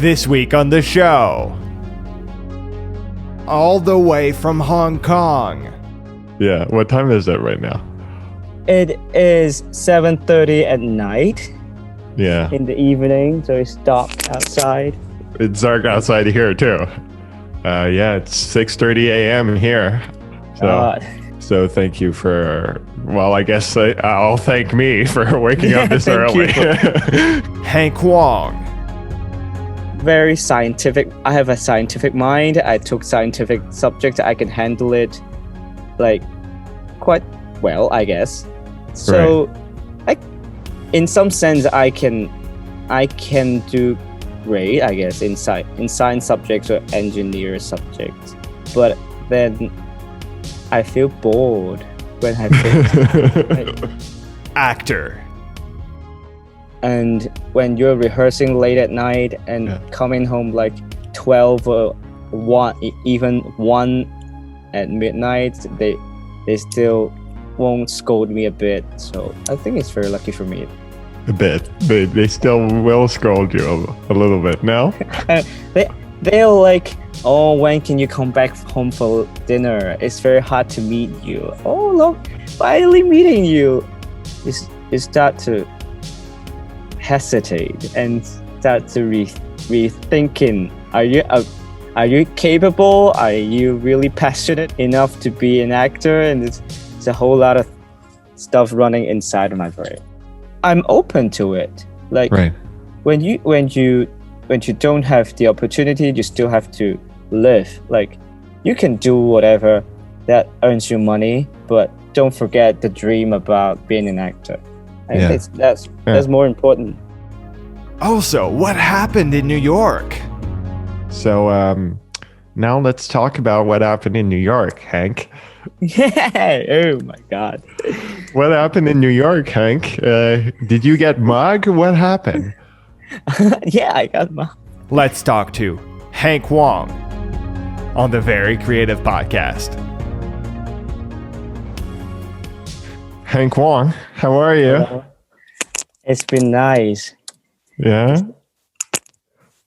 This week on the show, all the way from Hong Kong. Yeah, what time is it right now? It is 7:30 at night. Yeah. In the evening, so it's dark outside. It's dark outside here too. Yeah, it's 6:30 a.m. here. So thank you for, well, I guess I'll thank me for waking up this early. Hank Kwong. Very scientific. I have a scientific mind. I took scientific subjects. I can handle it like quite well, I guess. So in some sense, I can do great, I guess, in science subjects or engineer subjects. But then I feel bored when I think Actor. And when you're rehearsing late at night and coming home like 12 or 1, even 1 at midnight, they still won't scold me a bit. So I think it's very lucky for me. A bit. They still will scold you a little bit, no? They're like, oh, when can you come back home for dinner? It's very hard to meet you. Oh, look, finally meeting you. You start to hesitate and start to rethinking. Are you capable? Are you really passionate enough to be an actor? And it's a whole lot of stuff running inside of my brain. I'm open to it. Like when you don't have the opportunity, you still have to live. Like you can do whatever that earns you money, but don't forget the dream about being an actor. I think that's more important. Also, what happened in New York? So now let's talk about what happened in New York, Hank. Yeah. Oh my God. What happened in New York, Hank? Did you get mugged? What happened? Yeah, I got mugged. Let's talk to Hank Kwong on the Very Creative Podcast. Hank Kwong, how are you? It's been nice. Yeah?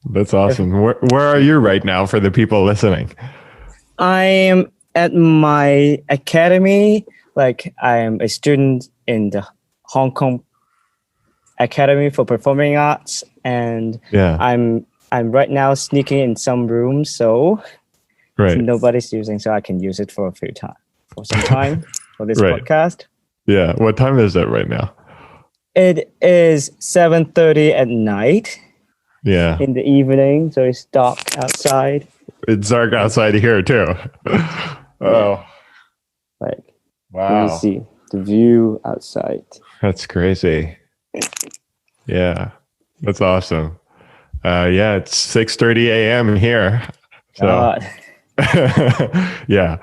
That's awesome. Where are you right now for the people listening? I am at my academy. Like I am a student in the Hong Kong Academy for Performing Arts, and I'm right now sneaking in some rooms, so nobody's using, so I can use it for some time for this podcast. Yeah. What time is it right now? It is 7:30 at night. Yeah. In the evening, so it's dark outside. It's dark outside here too. Oh. Like, wow. You see the view outside. That's crazy. Yeah. That's awesome. Yeah, it's 6:30 a.m. here. So yeah.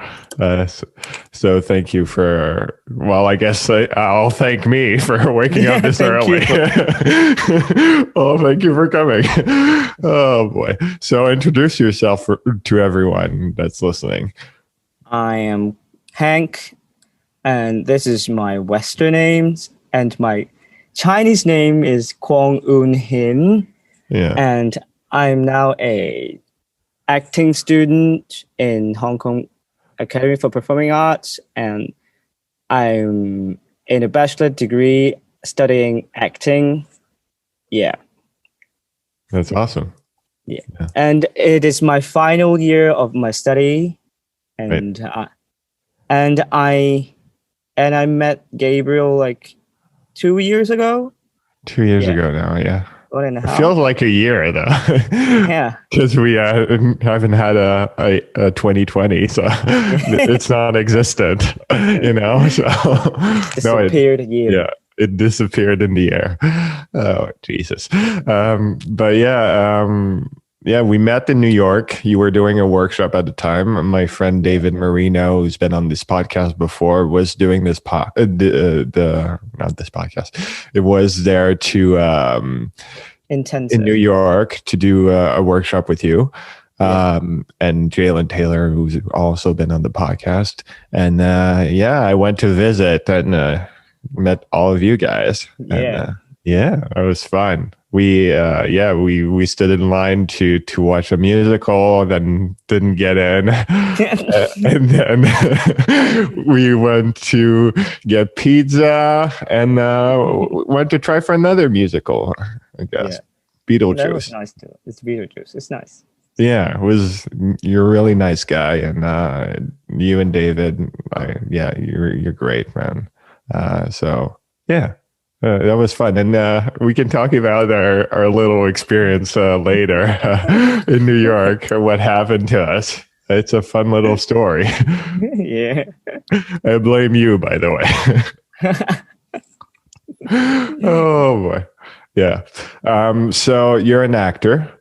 So thank you for, well, I guess I'll thank me for waking up this early. Well, thank you for coming. Oh boy. So introduce yourself to everyone that's listening. I am Hank, and this is my Western name, and my Chinese name is Kwong Un Hin. Yeah. And I'm now a acting student in Hong Kong Academy for Performing Arts, and I'm in a bachelor degree studying acting. Yeah. That's awesome. Yeah. And it is my final year of my study, and I met Gabriel like 2 years ago. 2 years ago now, yeah. 1.5. It feels like a year though. Yeah. Because we haven't had a 2020, so it's non-existent, you know. So disappeared a year. Yeah, it disappeared in the air. Oh Jesus! But yeah, we met in New York. You were doing a workshop at the time. My friend David Marino, who's been on this podcast before, was doing this not this podcast. It was there to Intensive. In New York to do a workshop with you. And Jalen Taylor, who's also been on the podcast. And I went to visit and met all of you guys. Yeah. And, it was fun. we stood in line to watch a musical, then didn't get in, and then we went to get pizza, and went to try for another musical, I guess. That was Beetlejuice. nice too. It's Beetlejuice. It's nice. Yeah, you're a really nice guy, and you and David, you're great, man. So yeah. That was fun, and we can talk about our little experience later in New York, or what happened to us. It's a fun little story. Yeah. I blame you, by the way. Oh boy, yeah. So you're an actor.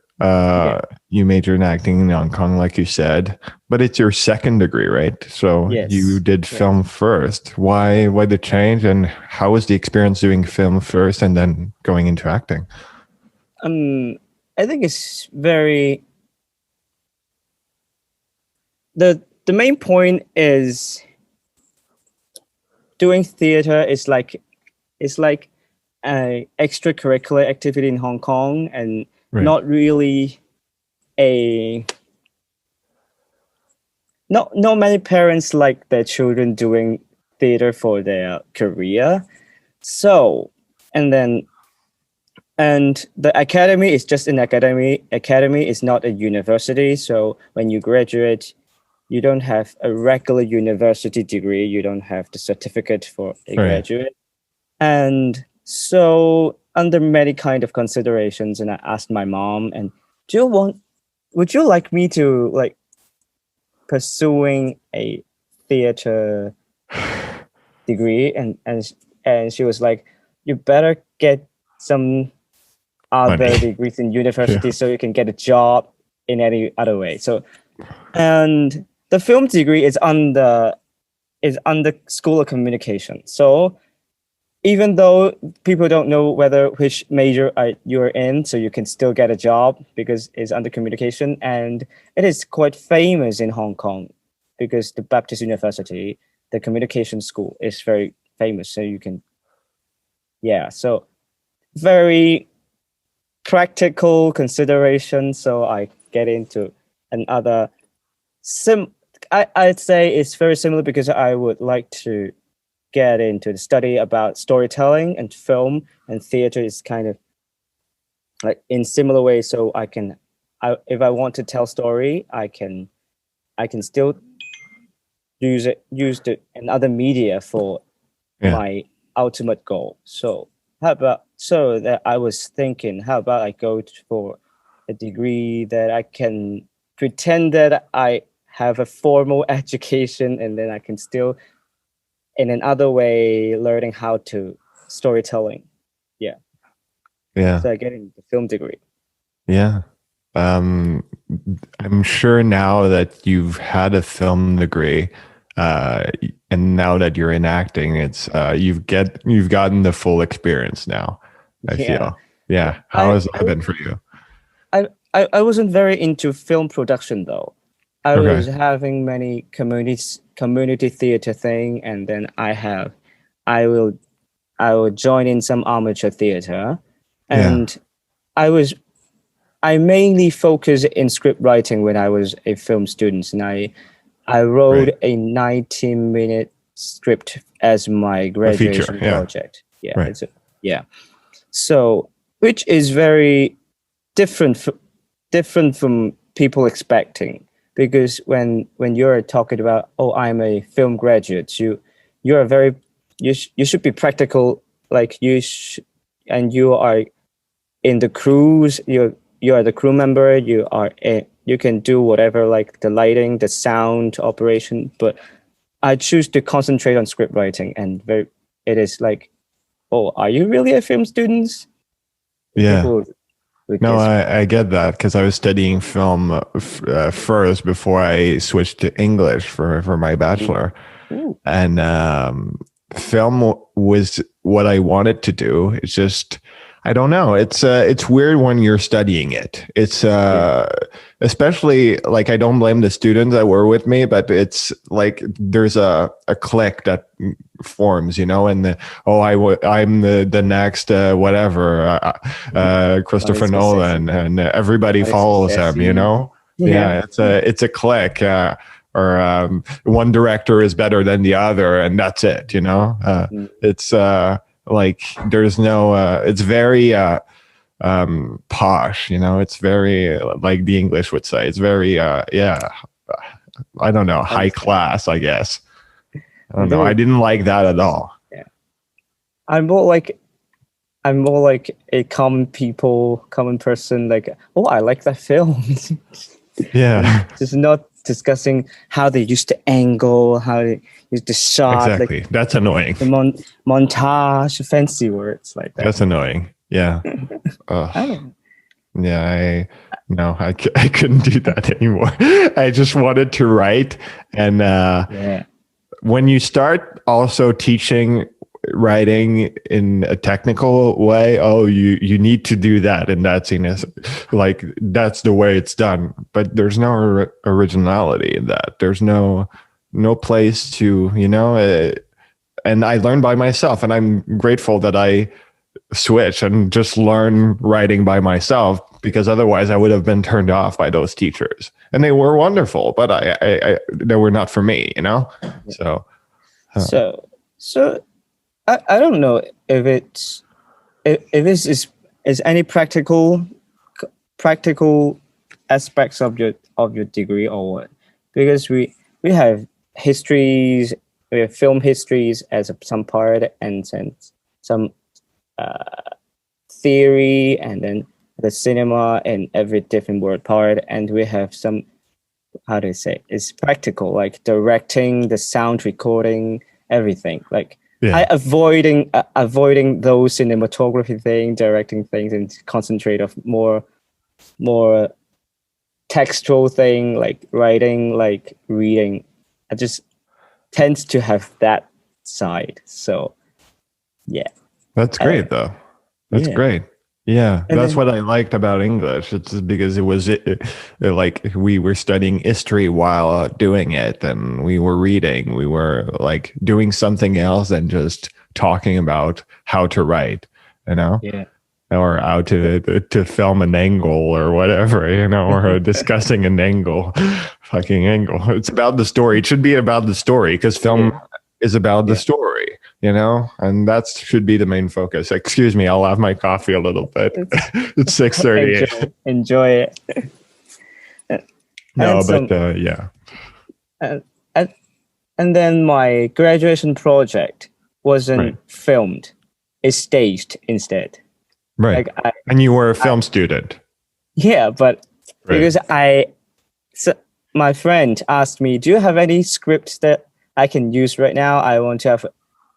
You majored in acting in Hong Kong, like you said, but it's your second degree, right? So Yes. you did film first. Why the change, and how was the experience doing film first and then going into acting? I think it's very the main point is doing theater is like an extracurricular activity in Hong Kong, and not really not many parents like their children doing theater for their career. So, and the academy is just an academy. Academy is not a university. So when you graduate, you don't have a regular university degree. You don't have the certificate for a graduate. And so under many kind of considerations, and I asked my mom, and would you like me to like pursuing a theater degree? And she was like, you better get some other degrees in university so you can get a job in any other way. So, and the film degree is on the School of Communication. So even though people don't know which major you're in, so you can still get a job because it's under communication, and it is quite famous in Hong Kong because the Baptist University, the communication school, is very famous. So you can, so very practical consideration. So I get into another I'd say it's very similar because I would like to get into the study about storytelling, and film and theater is kind of like in similar ways. So if I want to tell story, I can still use another media for my ultimate goal. So I was thinking, how about I go for a degree that I can pretend that I have a formal education, and then I can still in another way learning how to storytelling. So I get the film degree. I'm sure now that you've had a film degree, and now that you're in acting, it's you've gotten the full experience now, I feel. How has that been for you? I wasn't very into film production though. I was having many community theater thing, and then I will join in some amateur theater, and I mainly focused in script writing when I was a film student, and I wrote a 19-minute script as my graduation project. So which is very different from people expecting. Because when you're talking about, I'm a film graduate, you should be practical, like and you are in the crews, you are the crew member, you can do whatever, like the lighting, the sound operation, but I choose to concentrate on script writing, and it is like, are you really a film student? No, I get that, because I was studying film first before I switched to English for my bachelor. And film was what I wanted to do. It's just I don't know. It's weird when you're studying it. It's especially like I don't blame the students that were with me, but it's like there's a clique that forms, you know, and I'm the next whatever Christopher Nolan, and everybody follows him, you know. Yeah, it's a clique. Or one director is better than the other, and that's it, you know. It's like there's no it's very posh, you know. It's very, like the English would say, it's very I don't know, high class, I guess. I don't know. I didn't like that at all. Yeah, I'm more like a common person, like, oh, I like that film. Yeah. Just not discussing how they used to angle, how they used to shot. Exactly. Like, that's annoying. the montage, fancy words like that. That's annoying. Yeah. Yeah. I couldn't do that anymore. I just wanted to write. And when you start also teaching writing in a technical way, you need to do that, and that's like that's the way it's done, but there's no originality in that. There's no place to, you know, and I learned by myself, and I'm grateful that I switch and just learn writing by myself, because otherwise I would have been turned off by those teachers, and they were wonderful, but I they were not for me, you know. So I don't know if this is any practical aspects of your degree or what, because we have histories, we have film histories as some part, and some theory, and then the cinema and every different word part, and we have some, how do I say, it's practical, like directing, the sound recording, everything, like. Yeah. I avoiding those cinematography thing, directing things, and concentrate of more textual thing, like writing, like reading. I just tends to have that side. So yeah, that's great though. That's great. Yeah, and that's what I liked about English. It's because it was like we were studying history while doing it, and we were reading. We were like doing something else than just talking about how to write, you know, or how to film an angle or whatever, you know, or discussing an angle, fucking angle. It's about the story. It should be about the story, because film is about the story, you know, and that should be the main focus. Excuse me, I'll have my coffee a little bit. It's 6:38. Enjoy it. And then my graduation project wasn't filmed; it's staged instead. Right. Like and you were a film student. Yeah, but because my friend asked me, "Do you have any scripts that I can use right now? I want to have."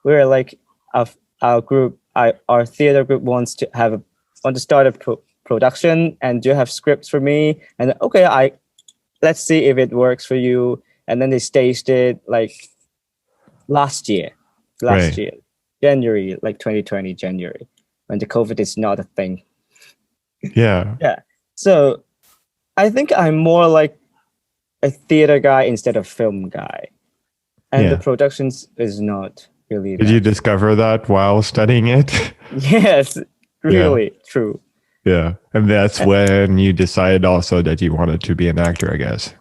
We're like our group, our theater group wants to start a production, and do you have scripts for me? And okay, let's see if it works for you. And then they staged it like last year, January, like 2020 January, when the COVID is not a thing. Yeah. Yeah. So I think I'm more like a theater guy instead of film guy, and the productions is not. Really, did you discover that while studying it? Yes, really true. Yeah, and that's when you decided also that you wanted to be an actor, I guess.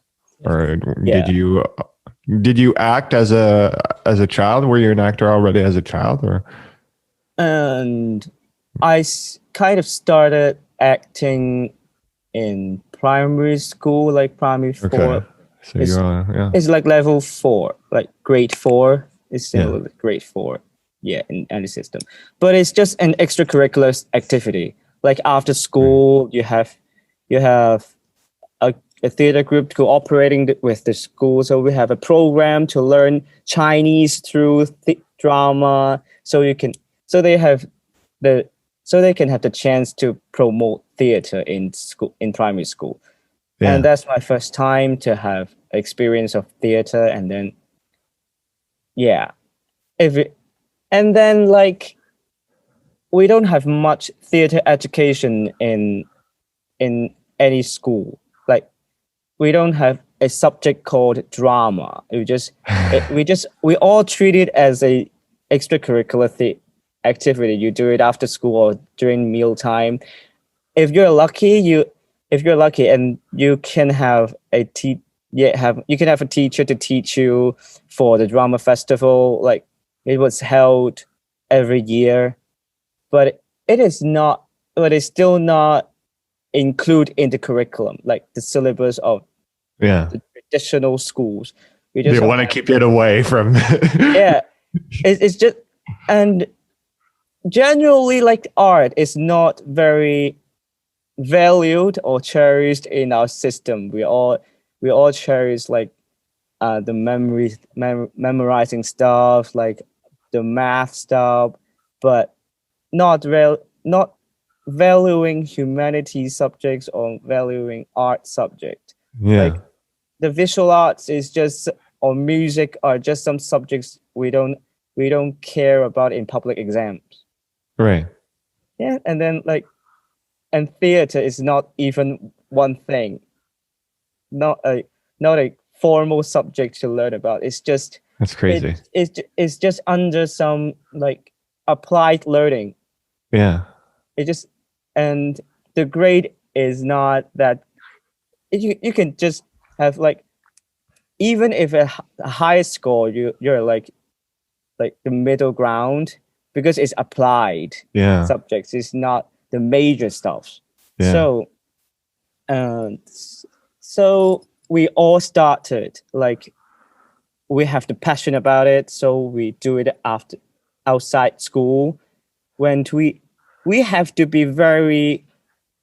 Or did you act as a child? Were you an actor already as a child, or? And I kind of started acting in primary school, like primary 4. So it's like level 4, like grade 4. It's still grade 4, in any system. But it's just an extracurricular activity. Like after school, you have a theater group cooperating with the school. So we have a program to learn Chinese through drama. So they can have the chance to promote theater in school, in primary school. And that's my first time to have experience of theater, and then. Yeah, and then like we don't have much theater education in any school. Like we don't have a subject called drama. We all treat it as a extracurricular activity. You do it after school or during mealtime. If you're lucky, and you can have you can have a teacher to teach you for the drama festival. Like it was held every year, but it is not. But it's still not included in the curriculum, like the syllabus of the traditional schools. They want to keep it away from. It's just, and generally, like art is not very valued or cherished in our system. We all cherish like the memorizing stuff, like the math stuff, but not valuing humanities subjects or valuing art subject. Like the visual arts is just, or music are just some subjects we don't care about in public exams. Right. Yeah, and then like, and theater is not even one thing. Not a formal subject to learn about. It's just, that's crazy. It's just under some like applied learning. Yeah. It just, and the grade is not that. You can just have like, even if a high score, you're like the middle ground, because it's applied subjects. It's not the major stuff. Yeah. So we all started like, we have the passion about it, so we do it outside school. When we have to be very,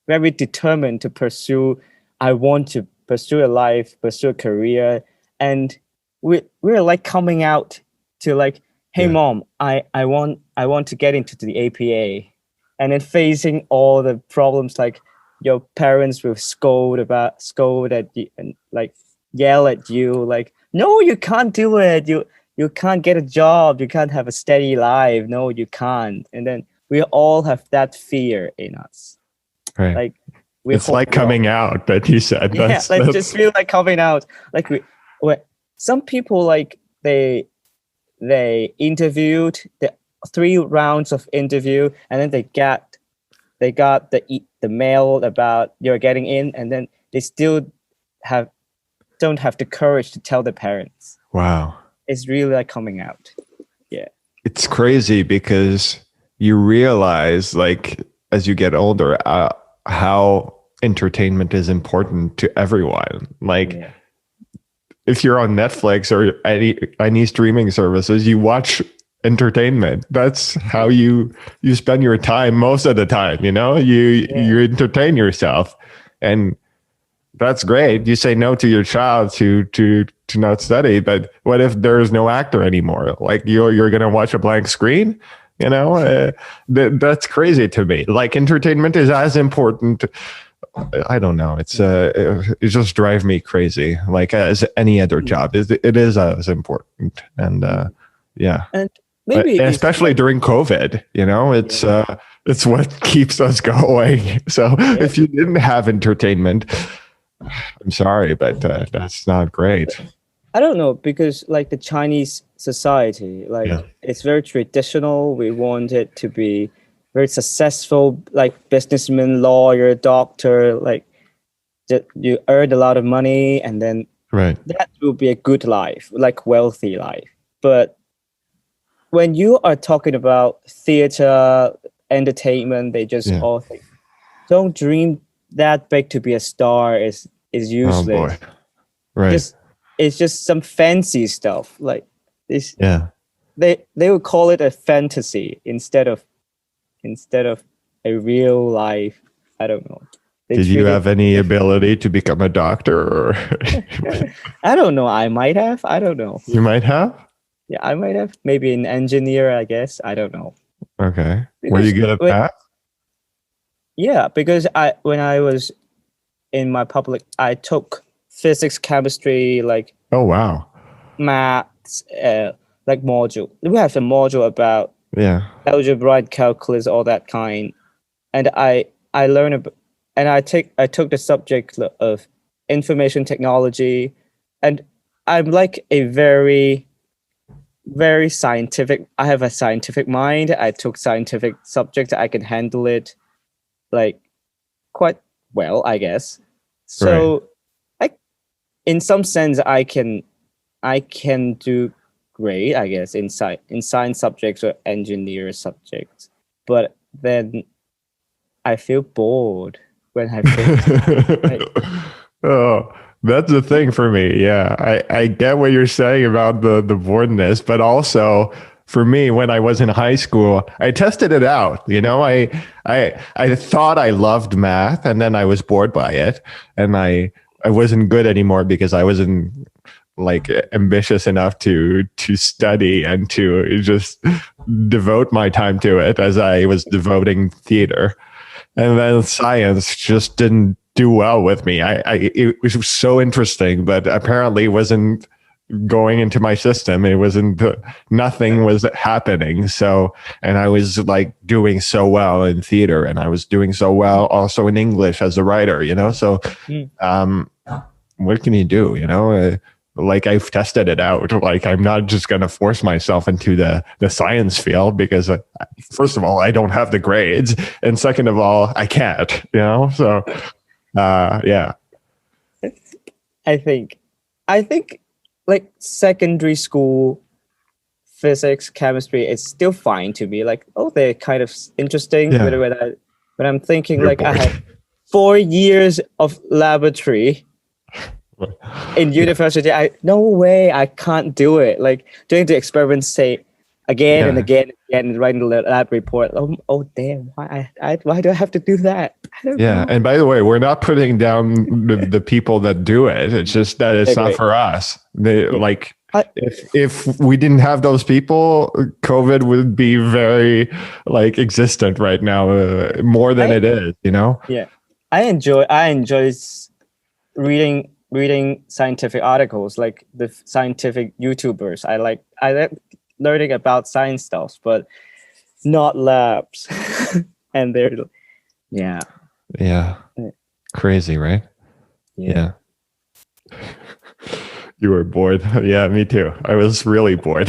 very determined to pursue. I want to pursue a life, pursue a career, and we're like coming out to like, hey mom, I want to get into the APA, and then facing all the problems, like your parents will scold at you and like yell at you, like, no, you can't do it. You can't get a job. You can't have a steady life. No, you can't. And then we all have that fear in us. Right. Like it's like coming out, that you said. That's just feel like coming out. Like some people, like they interviewed the 3 rounds of interview, and then they got the mail about you're getting in, and then they still don't have the courage to tell the parents. Wow. It's really like coming out. Yeah. It's crazy because you realize, like, as you get older, how entertainment is important to everyone. Like, if you're on Netflix or any streaming services, you watch entertainment. That's how you spend your time most of the time. You entertain yourself, and that's great. You say no to your child to not study, but what if there's no actor anymore? Like you're gonna watch a blank screen? That's crazy to me. Like, entertainment is as important. I don't know. It just drives me crazy. Like, as any other job, it is as important. And and maybe especially during COVID, it's what keeps us going. So if you didn't have entertainment, I'm sorry, but that's not great. I don't know, because like the Chinese society, like it's very traditional. We want it to be very successful, like businessman, lawyer, doctor, like that you earn a lot of money, and then that will be a good life, like wealthy life. But when you are talking about theater, entertainment, they just all think, don't dream that big to be a star is useless. Oh boy. Right. It's just some fancy stuff. Like this. Yeah. They would call it a fantasy instead of a real life. I don't know. Did you have any ability to become a doctor? Or I don't know. I might have. I don't know. You might have? Yeah, I might have. Maybe an engineer, I guess. I don't know. Okay. Were you good at that? Yeah, because when I was in my public, I took physics, chemistry, like oh wow, maths, like module. We have a module about Yeah. algebra, calculus, all that kind. And I learn and I took the subject of information technology, and I'm like a very scientific. I have a scientific mind. I took scientific subject. I can handle it like quite well, I guess. Right. So I, in some sense, I can do great, I guess, in science subjects or engineer subjects. But then I feel bored when I finish. Oh, that's the thing for me. Yeah. I get what you're saying about the boredness, but also for me, when I was in high school, I tested it out. I thought I loved math, and then I was bored by it, and I wasn't good anymore because I wasn't like ambitious enough to study and to just devote my time to it as I was devoting theater. And then science just didn't do well with me. It was so interesting, but apparently it wasn't going into my system. It wasn't, nothing was happening. So, and I was like doing so well in theater, and I was doing so well also in English as a writer, So, what can you do? Like I've tested it out. Like I'm not just going to force myself into the science field because first of all, I don't have the grades. And second of all, I can't, So, yeah. I think like secondary school physics, chemistry is still fine to me. Like, oh, they're kind of interesting. Yeah. When I'm thinking You're like bored. I had 4 years of laboratory in university. No way, I can't do it. Like doing the experiments, say again and again and again, and writing the lab report. Oh damn! Why do I have to do that? I don't know. And by the way, we're not putting down the people that do it. It's just that it's not for us. If we didn't have those people, COVID would be very like existent right now, more than it is. Yeah, I enjoy reading scientific articles, like the scientific YouTubers. I like learning about science stuff, but not labs. And they're Yeah. Crazy, right? Yeah. You were bored. Yeah, me too. I was really bored.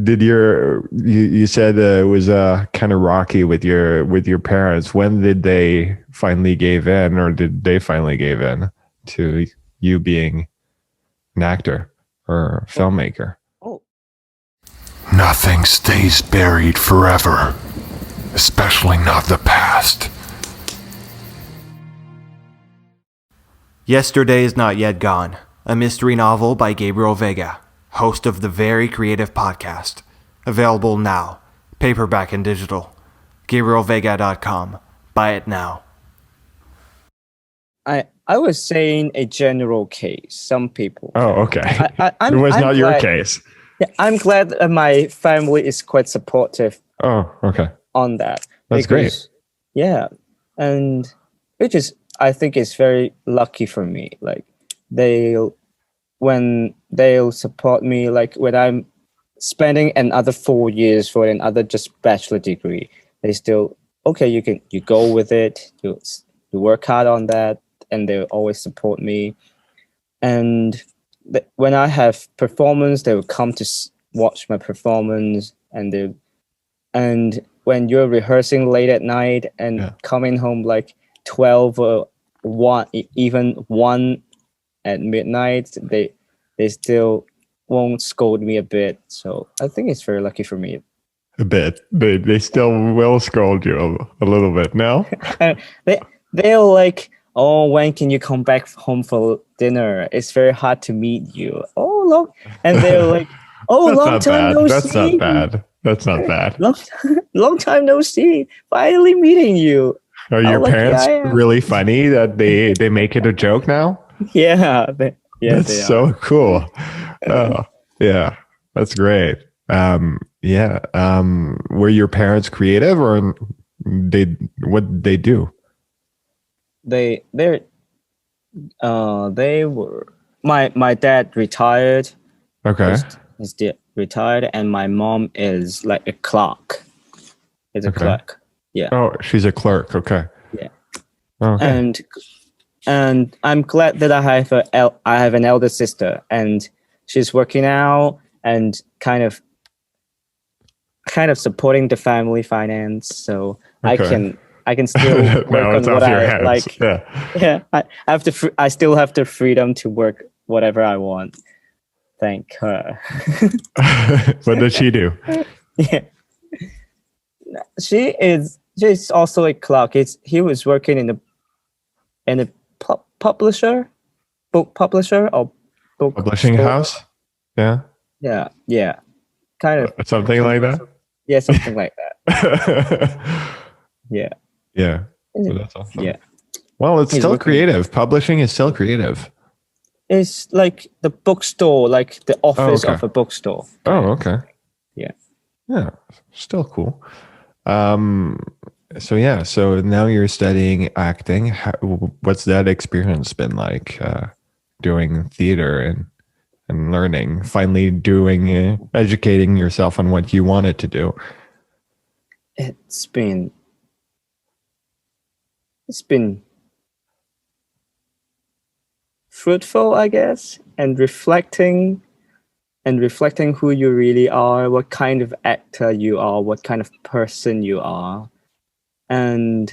Did you said it was kind of rocky with your parents. When did they finally give in, or did they finally give in to you being an actor or a filmmaker? Nothing stays buried forever, especially not the past. Yesterday is Not Yet Gone, a mystery novel by Gabriel Veiga, host of the Very Creative Podcast. Available now, paperback and digital. GabrielVeiga.com. Buy it now. I was saying a general case. Some people. Oh, okay. I'm it was I'm not glad, your case. Yeah, I'm glad that my family is quite supportive. Oh, okay. On that. That's great. Yeah, and which is, I think, is very lucky for me. Like when they'll support me, like when I'm spending another 4 years for another just bachelor degree, they still, okay, you go with it, you work hard on that, and they'll always support me. And when I have performance, they will come to watch my performance, and when you're rehearsing late at night and coming home like 12 or 1, even 1 at midnight, they still won't scold me a bit. So I think it's very lucky for me. A bit. They still will scold you a little bit, no? They'll like, oh, when can you come back home for dinner? It's very hard to meet you. Oh, look. And they're like, oh, long time no see. That's not bad. That's not bad. Long time no see. Finally meeting you. Are your parents really funny that they make it a joke now? Yeah. That's so cool. Oh, yeah. That's great. Were your parents creative, or what did they do? They were, my dad retired. Okay. is retired, and my mom is like a clerk. Is a Okay. clerk. Yeah. Oh, she's a clerk. Okay. Yeah. Oh, okay. And I'm glad that I have an elder sister, and she's working out and kind of supporting the family finance. So Okay. I can still work Now it's on what off your I hands. like. Yeah. Yeah, I have I still have the freedom to work whatever I want. Thank her. What does she do? Yeah, she's also a clerk. He was working in a publisher, book publisher or book Publishing store. house? Yeah. Yeah, kind of Something like that? yeah, something like that. Yeah, Yeah. Well, that's awesome. yeah. Well, it's He's still working- creative. Publishing is still creative. It's like the bookstore, like the office okay. of a bookstore. Oh, okay. Yeah. Yeah. Still cool. So now you're studying acting. What's that experience been like, doing theater and learning, finally doing, educating yourself on what you wanted to do? It's been fruitful, I guess, and reflecting who you really are, what kind of actor you are, what kind of person you are. And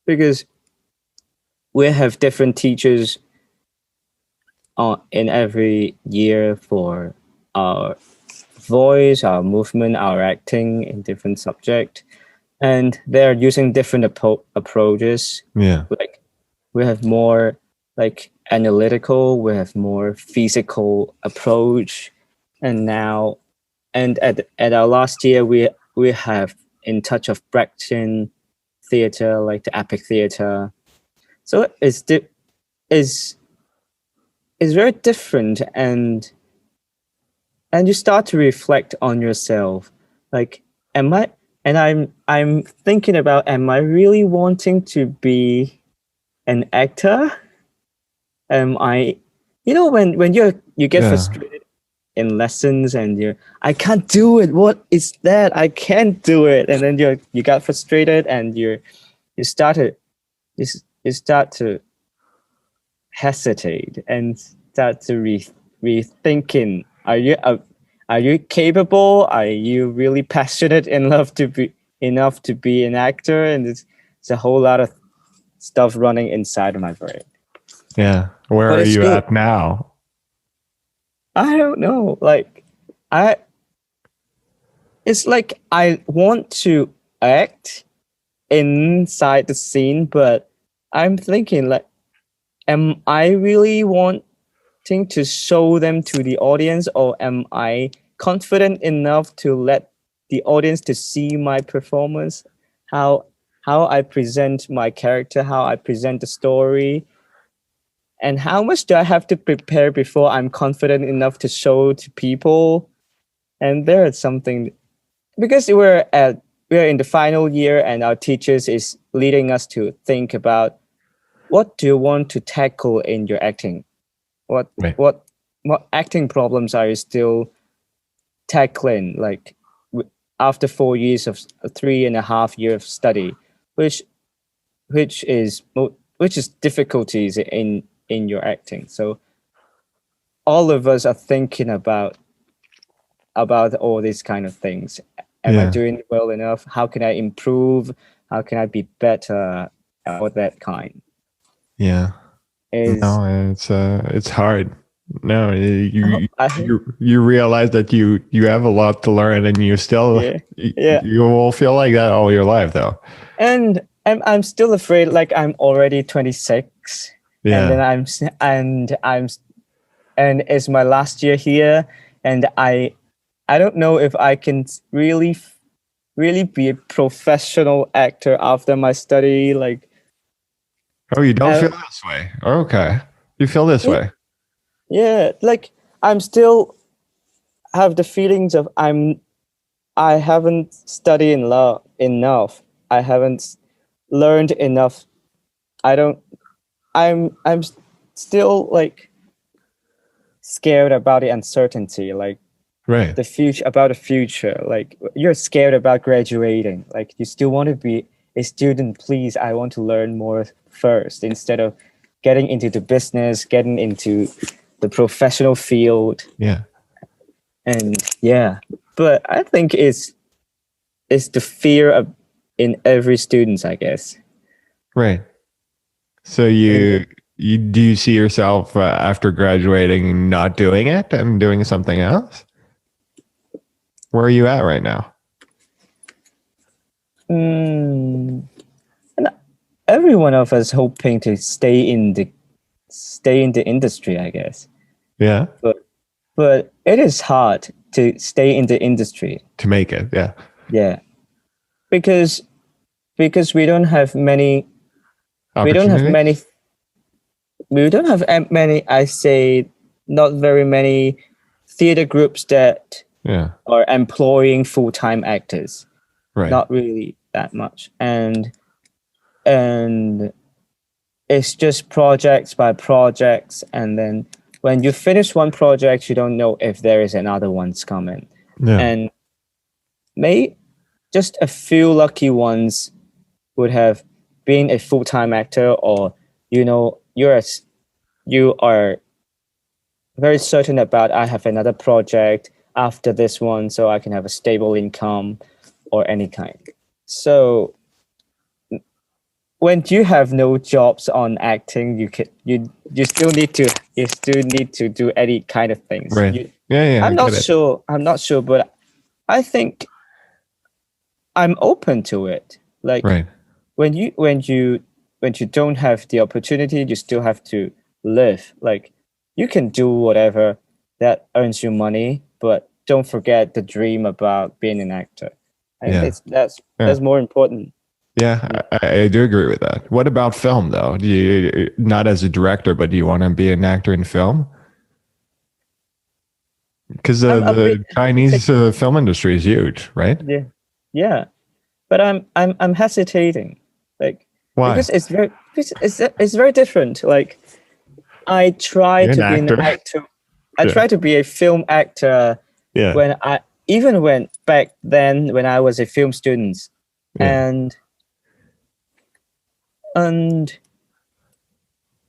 because we have different teachers in every year for our voice, our movement, our acting in different subject, and they're using different approaches. Yeah. Like we have more like analytical, we have more physical approach, and at our last year we have in touch of Brechtian theater, like the epic theater. So it's very different, and you start to reflect on yourself, like I'm thinking about, am I really wanting to be an actor? Am I, when you get Yeah. frustrated in lessons and I can't do it, what is that, I can't do it, and then you got frustrated and you start to hesitate and start to rethinking, are you capable, are you really passionate enough to be an actor? And it's a whole lot of stuff running inside of my brain. Yeah. Where But are it's you good. at now? I don't know. Like it's like I want to act inside the scene, but I'm thinking like, am I really wanting to show them to the audience, or am I confident enough to let the audience to see my performance, how I present my character, how I present the story, and how much do I have to prepare before I'm confident enough to show to people? And there is something, because we're in the final year and our teachers is leading us to think about, what do you want to tackle in your acting? What Right. what acting problems are you still tackling? Like after 4 years of 3.5 years of study, which is difficulties in your acting. So all of us are thinking about all these kind of things. Am I Yeah. doing well enough? How can I improve? How can I be better? All that kind Yeah. is. No, it's hard. No, I- you realize that you have a lot to learn, and you still Yeah. you will feel like that all your life, though. And I'm still afraid. Like I'm already 26, Yeah. and then and it's my last year here, and I don't know if I can really be a professional actor after my study. Like, Oh, you don't feel this way? Okay, you feel this way? yeah, like I'm still have the feelings of I haven't studied enough. I haven't learned enough. I'm still like scared about the uncertainty. Like Right. the future. Like you're scared about graduating. Like you still want to be a student. Please, I want to learn more first instead of getting into the business, getting into the professional field. Yeah. And yeah, but I think it's the fear of in every student, I guess. Right. So do you see yourself after graduating not doing it and doing something else? Where are you at right now? And every one of us hoping to stay in the industry, I guess. Yeah. But it is hard to stay in the industry. To make it. Yeah. Yeah. Because we don't have many Opportunities? I say not very many theater groups that Yeah. are employing full-time actors. Right. Not really that much. And it's just projects by projects, and then when you finish one project, you don't know if there is another one's coming. Yeah. And just a few lucky ones would have been a full-time actor, or you are very certain about, I have another project after this one, so I can have a stable income or any kind. So when you have no jobs on acting, you still need to do any kind of things. Right. Yeah. I'm not sure, but I think I'm open to it. Like Right. when you don't have the opportunity, you still have to live. Like you can do whatever that earns you money, but don't forget the dream about being an actor. I think that's more important. Yeah, I do agree with that. What about film, though? Do you, not as a director, but do you want to be an actor in film? Because the Chinese film industry is huge, right? Yeah. But I'm hesitating, like Why? because it's very different. Like I try to be an actor. I try to be a film actor. Yeah. When back then when I was a film student, and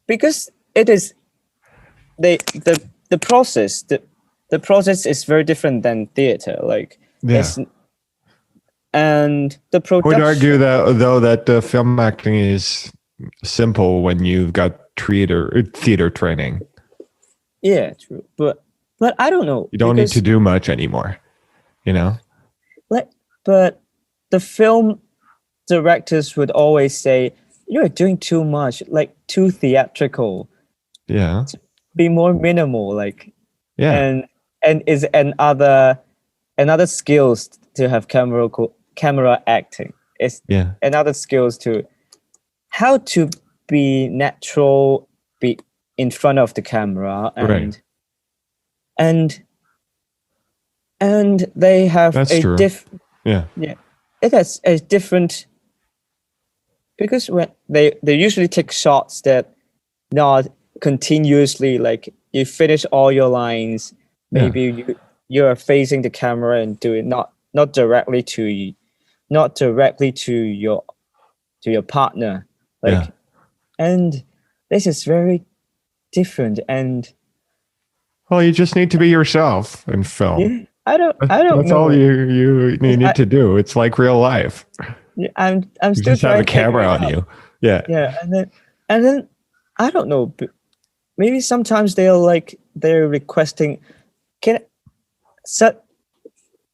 because it is the process the process is very different than theater. Like and the production. I would argue that though that film acting is simple when you've got theater training. Yeah, true. But I don't know. You don't need to do much anymore, you know? But the film directors would always say, you're doing too much, like too theatrical. Yeah. Be more minimal, like. Yeah. And is another skills to have camera acting. It's another skills to how to be natural, be in front of the camera, and they have it has a different, because when they usually take shots that not continuously, like you finish all your lines, maybe you are facing the camera and do it not directly to your partner, like and this is very different. And well, you just need to be yourself in film. I don't That's know. all you need to do. It's like real life. I'm you still just have a trying to camera on you. Yeah. And then I don't know, maybe sometimes they're requesting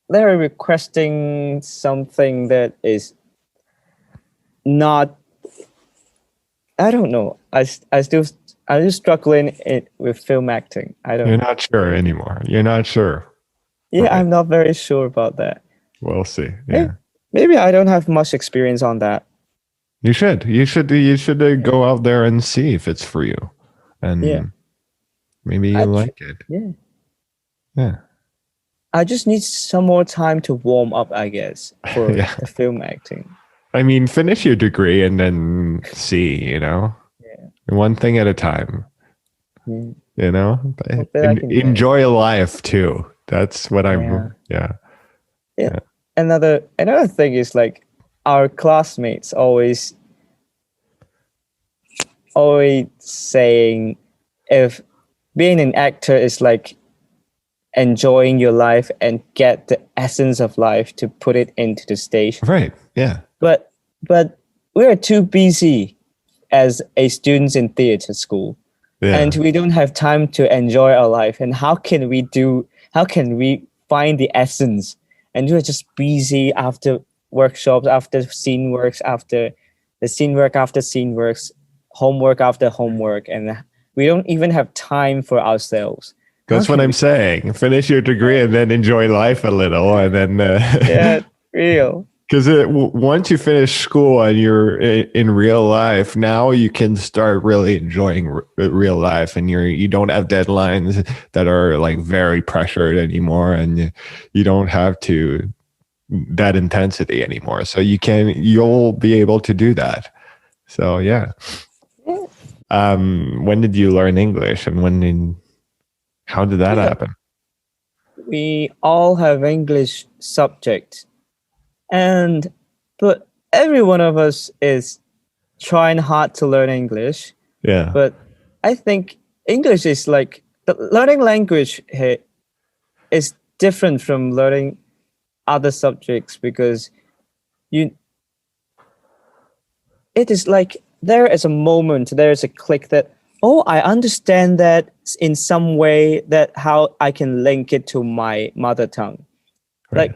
they're requesting something that is not, I don't know. I'm just struggling with film acting. You're not sure anymore. You're not sure. Yeah, right. I'm not very sure about that. We'll see. Yeah. Maybe I don't have much experience on that. You should go out there and see if it's for you, and maybe you like it. Yeah. I just need some more time to warm up, I guess, for the film acting. I mean, finish your degree and then see, one thing at a time, enjoy life too. That's what I'm. Yeah. Yeah. Another thing is like our classmates always saying if being an actor is like enjoying your life and get the essence of life to put it into the stage. Right. Yeah. But we're too busy as a students in theater school, Yeah. and we don't have time to enjoy our life. And how can we find the essence? And we're just busy after workshops, after scene works, after the scene work, after scene works, homework after homework, and we don't even have time for ourselves. That's what I'm saying. Finish your degree and then enjoy life a little, and then Yeah, real. because once you finish school and you're in real life, now you can start really enjoying real life, and you don't have deadlines that are like very pressured anymore, and you don't have to that intensity anymore. So you'll be able to do that. So yeah. When did you learn English, and how did that happen? We all have English subject, but every one of us is trying hard to learn English. Yeah. But I think English is like learning language is different from learning other subjects, because it is like there is a moment, there is a click that, oh, I understand that in some way, that how I can link it to my mother tongue. Right.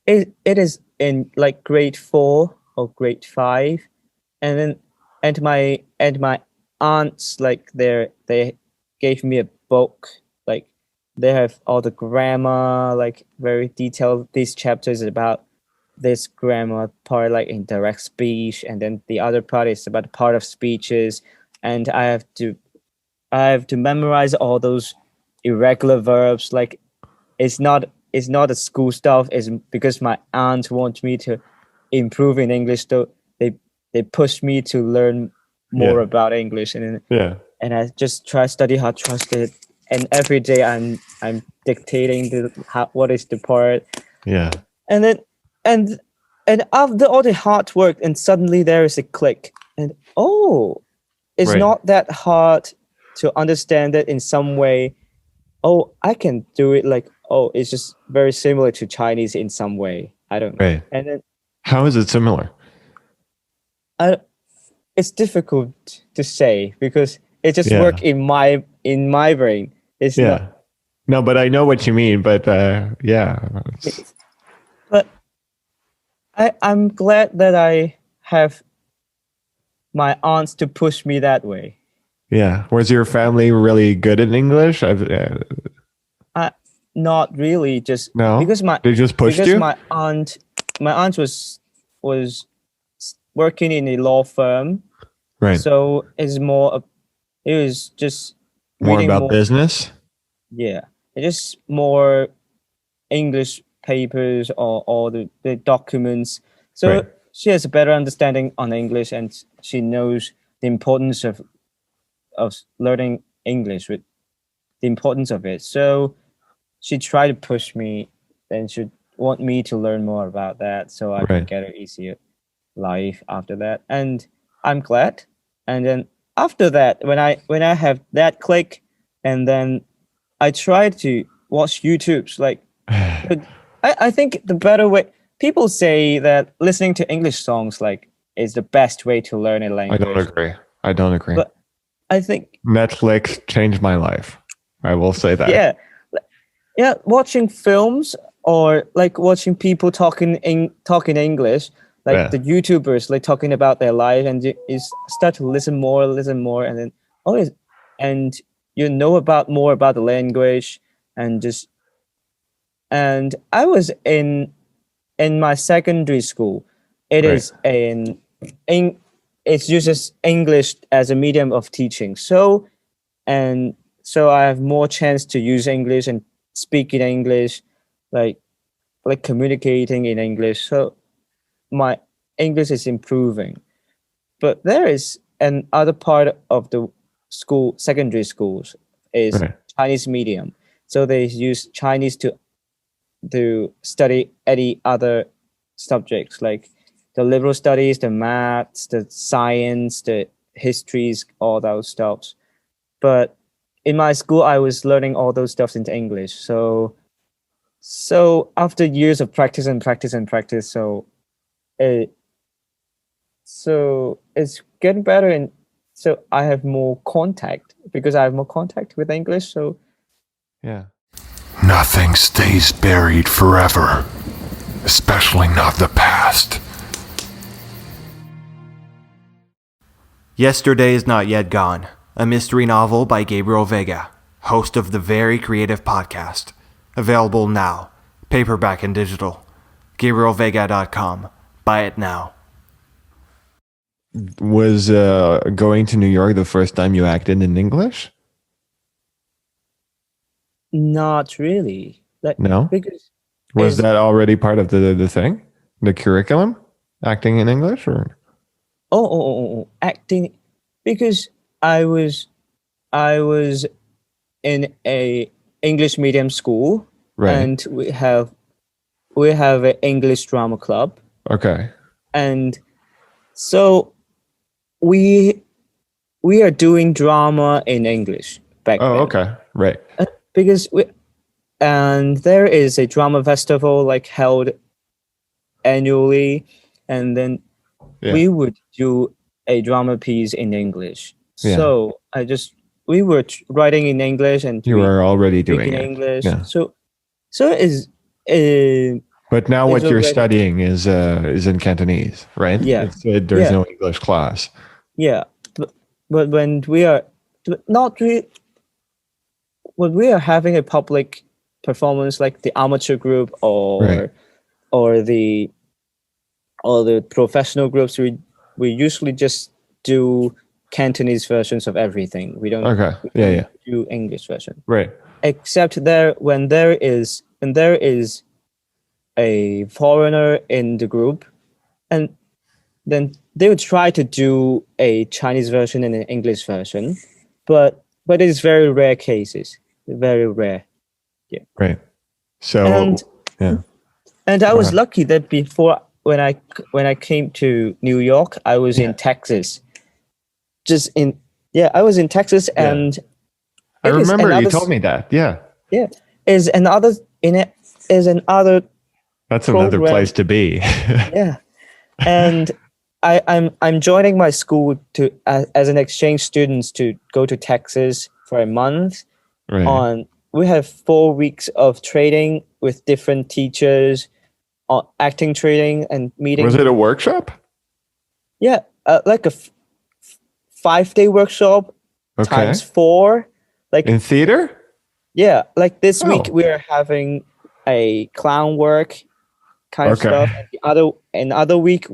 Like it is in like grade 4 or grade 5, and then and my aunts, like they gave me a book, like they have all the grammar, like very detailed. This chapter is about this grammar part, like in direct speech, and then the other part is about the part of speeches, and I have to memorize all those irregular verbs. Like it's not a school stuff. It's because my aunt wants me to improve in English, so they push me to learn more about English, and and I just try study hard, trust it, and every day I'm dictating what is the part. Yeah. And then and after all the hard work, and suddenly there is a click, and it's Right. not that hard to understand it in some way. Oh, I can do it. Like, oh, it's just very similar to Chinese in some way. I don't know. Right. And then How is it similar? it's difficult to say, because it just work in my brain. It's not. No, but I know what you mean. But yeah. But I'm glad that I have my aunts to push me that way. Yeah. Was your family really good in English? Not really, just No? because They just pushed you? my aunt was working in a law firm, Right. so it was just More reading about business? Yeah, it's just more English papers or all the documents. So Right. she has a better understanding on English, and she knows the importance of learning English, with the importance of it. So she tried to push me, and she want me to learn more about that, so I can get an easier life after that. And I'm glad. And then after that, when I have that click, and then I try to watch YouTube's, like I think the better way, people say that listening to English songs like is the best way to learn a language. I don't agree. But I think Netflix changed my life. I will say that. Yeah, watching films, or like watching people talking English, like the YouTubers, like talking about their life, and you start to listen more, and then and you know more about the language, and I was in my secondary school. It uses English as a medium of teaching. So I have more chance to use English and speak in English, like communicating in English. So my English is improving. But there is another part of the secondary schools is Chinese medium. So they use Chinese to to study any other subjects like the liberal studies, the maths, the science, the histories, all those stuffs. But in my school, I was learning all those stuffs into English. So after years of practice and practice and practice, so it's getting better, and so I have more contact because I have more contact with English. So Yeah. Nothing stays buried forever, especially not the past. Yesterday is Not Yet Gone, a mystery novel by Gabriel Veiga, host of the Very Creative Podcast. Available now, paperback and digital. GabrielVeiga.com. Buy it now. Was going to New York the first time you acted in English? not really. Like No? because Was it's- that already part of the thing? The curriculum? Acting in English or? acting, because I was in a English medium school, Right. and we have an English drama club, Okay. and so we are doing drama in English back Oh, then. okay. Right. Because there is a drama festival like held annually, and then Yeah. we would do a drama piece in English. Yeah. So we were writing in English and You were already doing speaking it. English. Yeah. So is But now It's what you're already- studying is in Cantonese, right? Yeah. There's Yeah. no English class. yeah, but when we are not really, when we are having a public performance like the amateur group Right. or the professional groups, we usually just do Cantonese versions of everything. We don't Okay. Yeah. do English version, Right. except when there is a foreigner in the group, and then they would try to do a Chinese version and an English version, but it's very rare cases, very rare. Right. So And yeah. and I was Wow. lucky that before when I came to New York, I was in Texas. I was in Texas, Yeah. and I it is remember you another told me that. Yeah. is another in it is another That's another program. place to be. yeah, and I'm joining my school to as an exchange student to go to Texas for a month. Right. We have 4 weeks of training with different teachers on acting training and meeting. Was it a workshop? Yeah, like a 5-day workshop Okay. times 4. Like In theater? yeah, like this week Oh. we're having a clown work kind of Okay. stuff. And other week,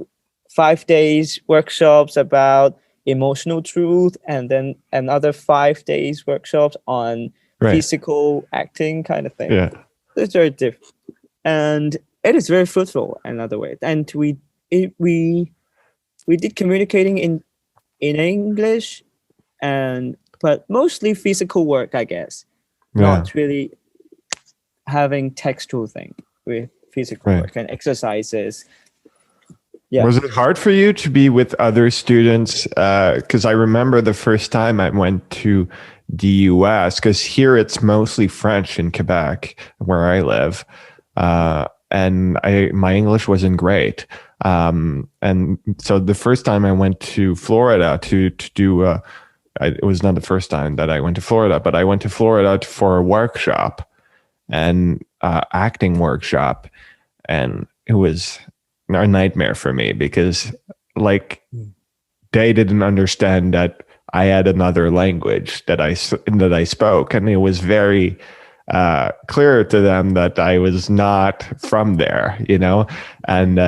5 days workshops about emotional truth, and then another 5 days workshops on Right. physical acting kind of thing. Yeah. It's very different, and it is very fruitful another way. And we did communicating in English, but mostly physical work, I guess. Yeah. Not really having textual thing with physical Right. work and exercises. Yeah. Was it hard for you to be with other students? Because I remember the first time I went to the US, because here it's mostly French in Quebec, where I live. And my English wasn't great. And so the first time I went to Florida to do, it was not the first time that I went to Florida, but I went to Florida for a workshop and acting workshop. And it was a nightmare for me because like they didn't understand that I had another language that I spoke, and it was very clear to them that I was not from there, and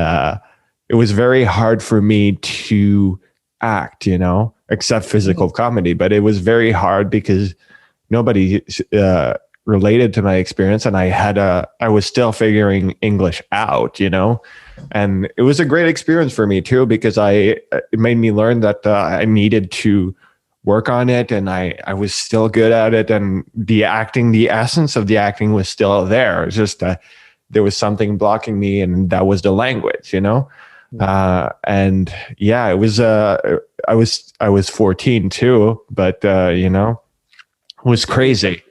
it was very hard for me to act, except physical comedy, but it was very hard because nobody related to my experience, and I was still figuring English out, and it was a great experience for me too, because it made me learn that I needed to work on it, and I was still good at it, and the essence of the acting was still there. It's just there was something blocking me, and that was the language, and yeah, it was I was 14 too, but it was crazy.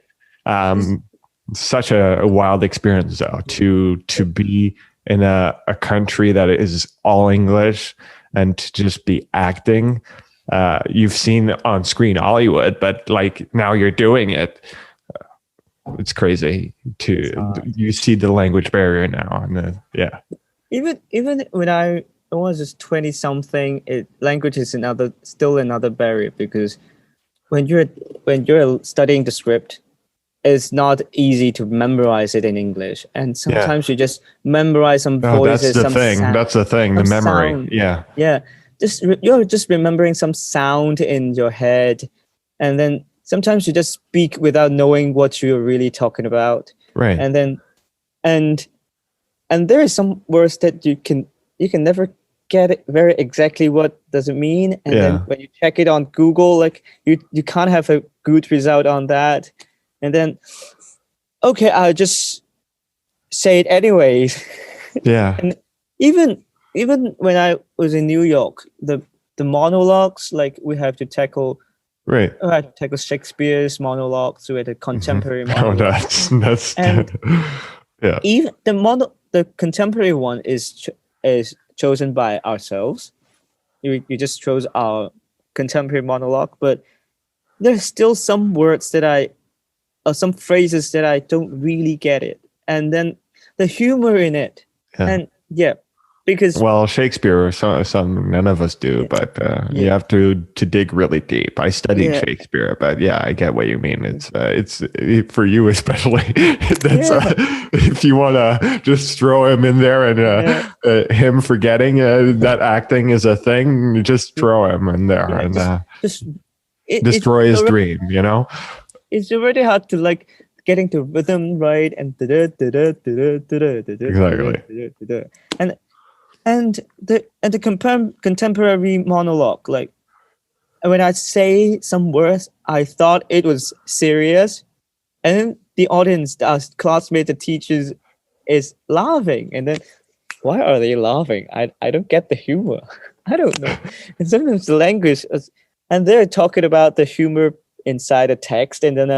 Such a wild experience though, to be in a country that is all English and to just be acting. You've seen on screen Hollywood, but like now you're doing it. It's crazy you see the language barrier now, and yeah. Even when I was just 20 something, language is still another barrier, because when you're studying the script, it's not easy to memorize it in English, and sometimes you just memorize some voices. That's the thing. The memory. Sound. Yeah. You're just remembering some sound in your head, and then sometimes you just speak without knowing what you're really talking about. Right. And then and there is some words that you can never get it very exactly what does it mean, and then when you check it on Google, like you can't have a good result on that, and then okay, I'll just say it anyways. Yeah. And even when I was in New York, the monologues, like we have to tackle Shakespeare's monologues with a contemporary monologue. Oh, that's and yeah. Even the contemporary one is chosen by ourselves. You just chose our contemporary monologue, but there's still some words some phrases that I don't really get it, and then the humor in it, and because Shakespeare, some none of us do, but you have to dig really deep. I studied Shakespeare, but I get what you mean. It's for you especially. That's if you want to just throw him in there and him forgetting that acting is a thing, you just throw him in there and destroy his dream. It's already hard to like getting the rhythm right and exactly. And the contemporary monologue, like when I say some words, I thought it was serious, and then the audience, our classmates, the teachers, is laughing, and then why are they laughing? I don't get the humor. I don't know. And sometimes the language, and they're talking about the humor inside a text, and then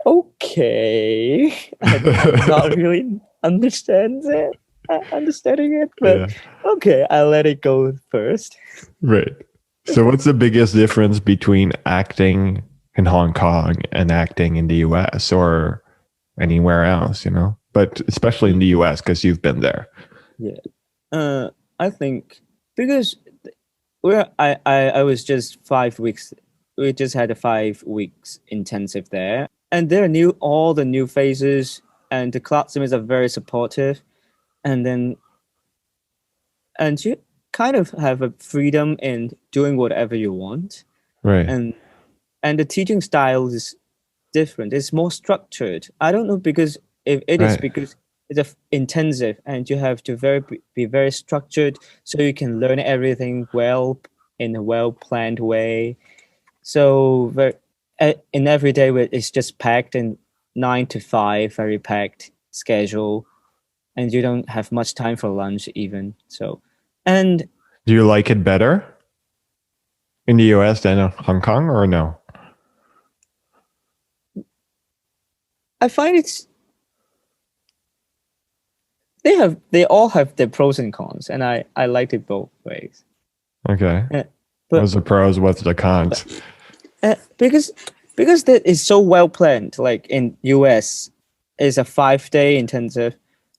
okay, I'm not really understanding it, but okay, I'll let it go first. Right. So what's the biggest difference between acting in Hong Kong and acting in the US or anywhere else, but especially in the US because you've been there? I think because I was just 5 weeks, we just had a 5 weeks intensive there, and there are all the new faces, and the classmates are very supportive. And you kind of have a freedom in doing whatever you want. Right. And the teaching style is different. It's more structured. I don't know, because if it is because it's intensive, and you have to be very structured so you can learn everything well in a well-planned way. So in every day it's just packed in 9 to 5, very packed schedule. And you don't have much time for lunch even. So, and do you like it better in the US than Hong Kong, or no? I find they all have their pros and cons, and I liked it both ways. Okay. What's the pros? What's the cons? Because that is so well planned. Like in US, it's a 5-day intensive.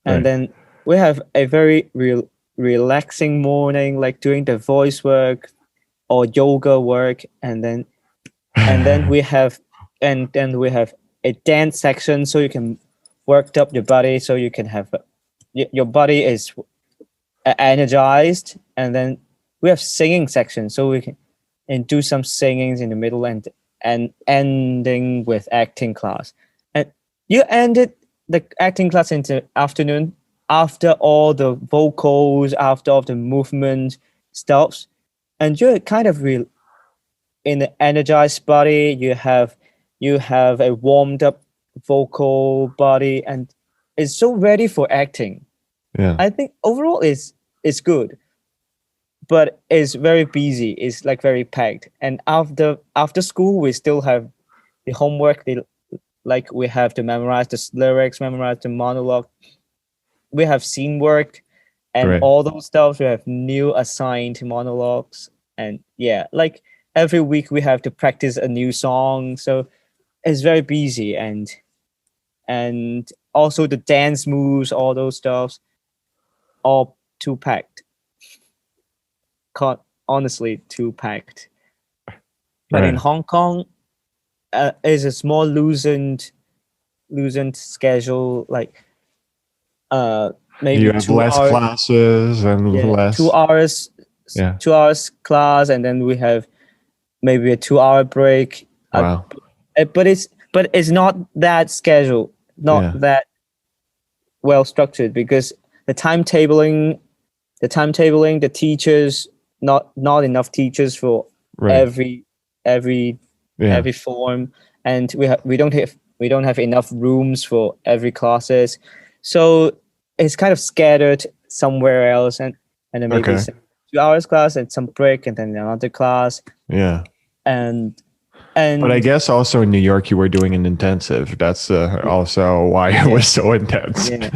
And then we have a very relaxing morning, like doing the voice work or yoga work, and then we have a dance section, so you can work up your body, so you can have your body is energized, and then we have singing section, so we can do some singings in the middle, and ending with acting class. And you ended the acting class in the afternoon, after all the vocals, after all the movement stops, and you're kind of in an energized body. You have a warmed up vocal body, and is so ready for acting. Yeah. I think overall it's good, but it's very busy. It's like very packed. And after school, we still have the homework. Like we have to memorize the lyrics, memorize the monologue. We have scene work, and Right. all those stuff. We have new assigned monologues, and yeah, like every week we have to practice a new song. So it's very busy, and also the dance moves, all those stuffs, all too packed. Honestly, too packed. But in Right. Hong Kong, is a small loosened schedule, like maybe You have less 2 hours. classes and Yeah, less. 2 hours. Yeah. 2 hours class, and then we have maybe a 2 hour break. Wow. But it's not that schedule, not Yeah. that well structured, because the timetabling, the teachers, not enough teachers for Right. every Yeah. every form, and we don't have enough rooms for every classes, so it's kind of scattered somewhere else, and then maybe Okay. some 2 hours class and some break, and then another class, Yeah. and But I guess also in New York, you were doing an intensive. That's also why it was so intense. yeah.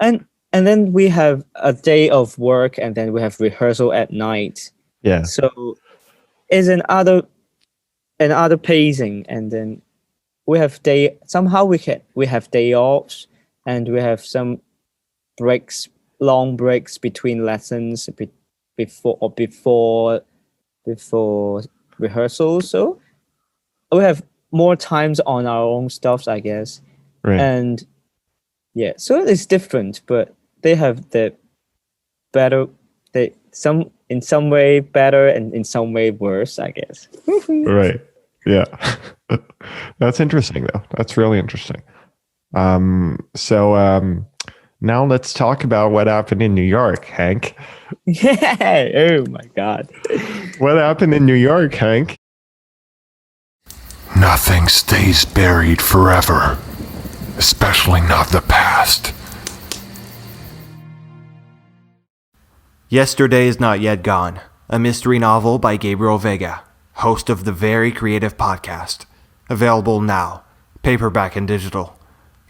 and then we have a day of work, and then we have rehearsal at night. Yeah. So it's another pacing, and then we have we have day offs, and we have some long breaks between lessons before rehearsal. So we have more times on our own stuffs, I guess. Right. And yeah, so it's different, but they have the better, in some way better and in some way worse, I guess. Right. Yeah. That's interesting though. That's really interesting. So now let's talk about what happened in New York, Hank. Yeah. Oh my God. What happened in New York, Hank? Nothing stays buried forever, especially not the past. Yesterday is Not Yet Gone, a mystery novel by Gabriel Veiga, host of the Very Creative Podcast. Available now, paperback and digital.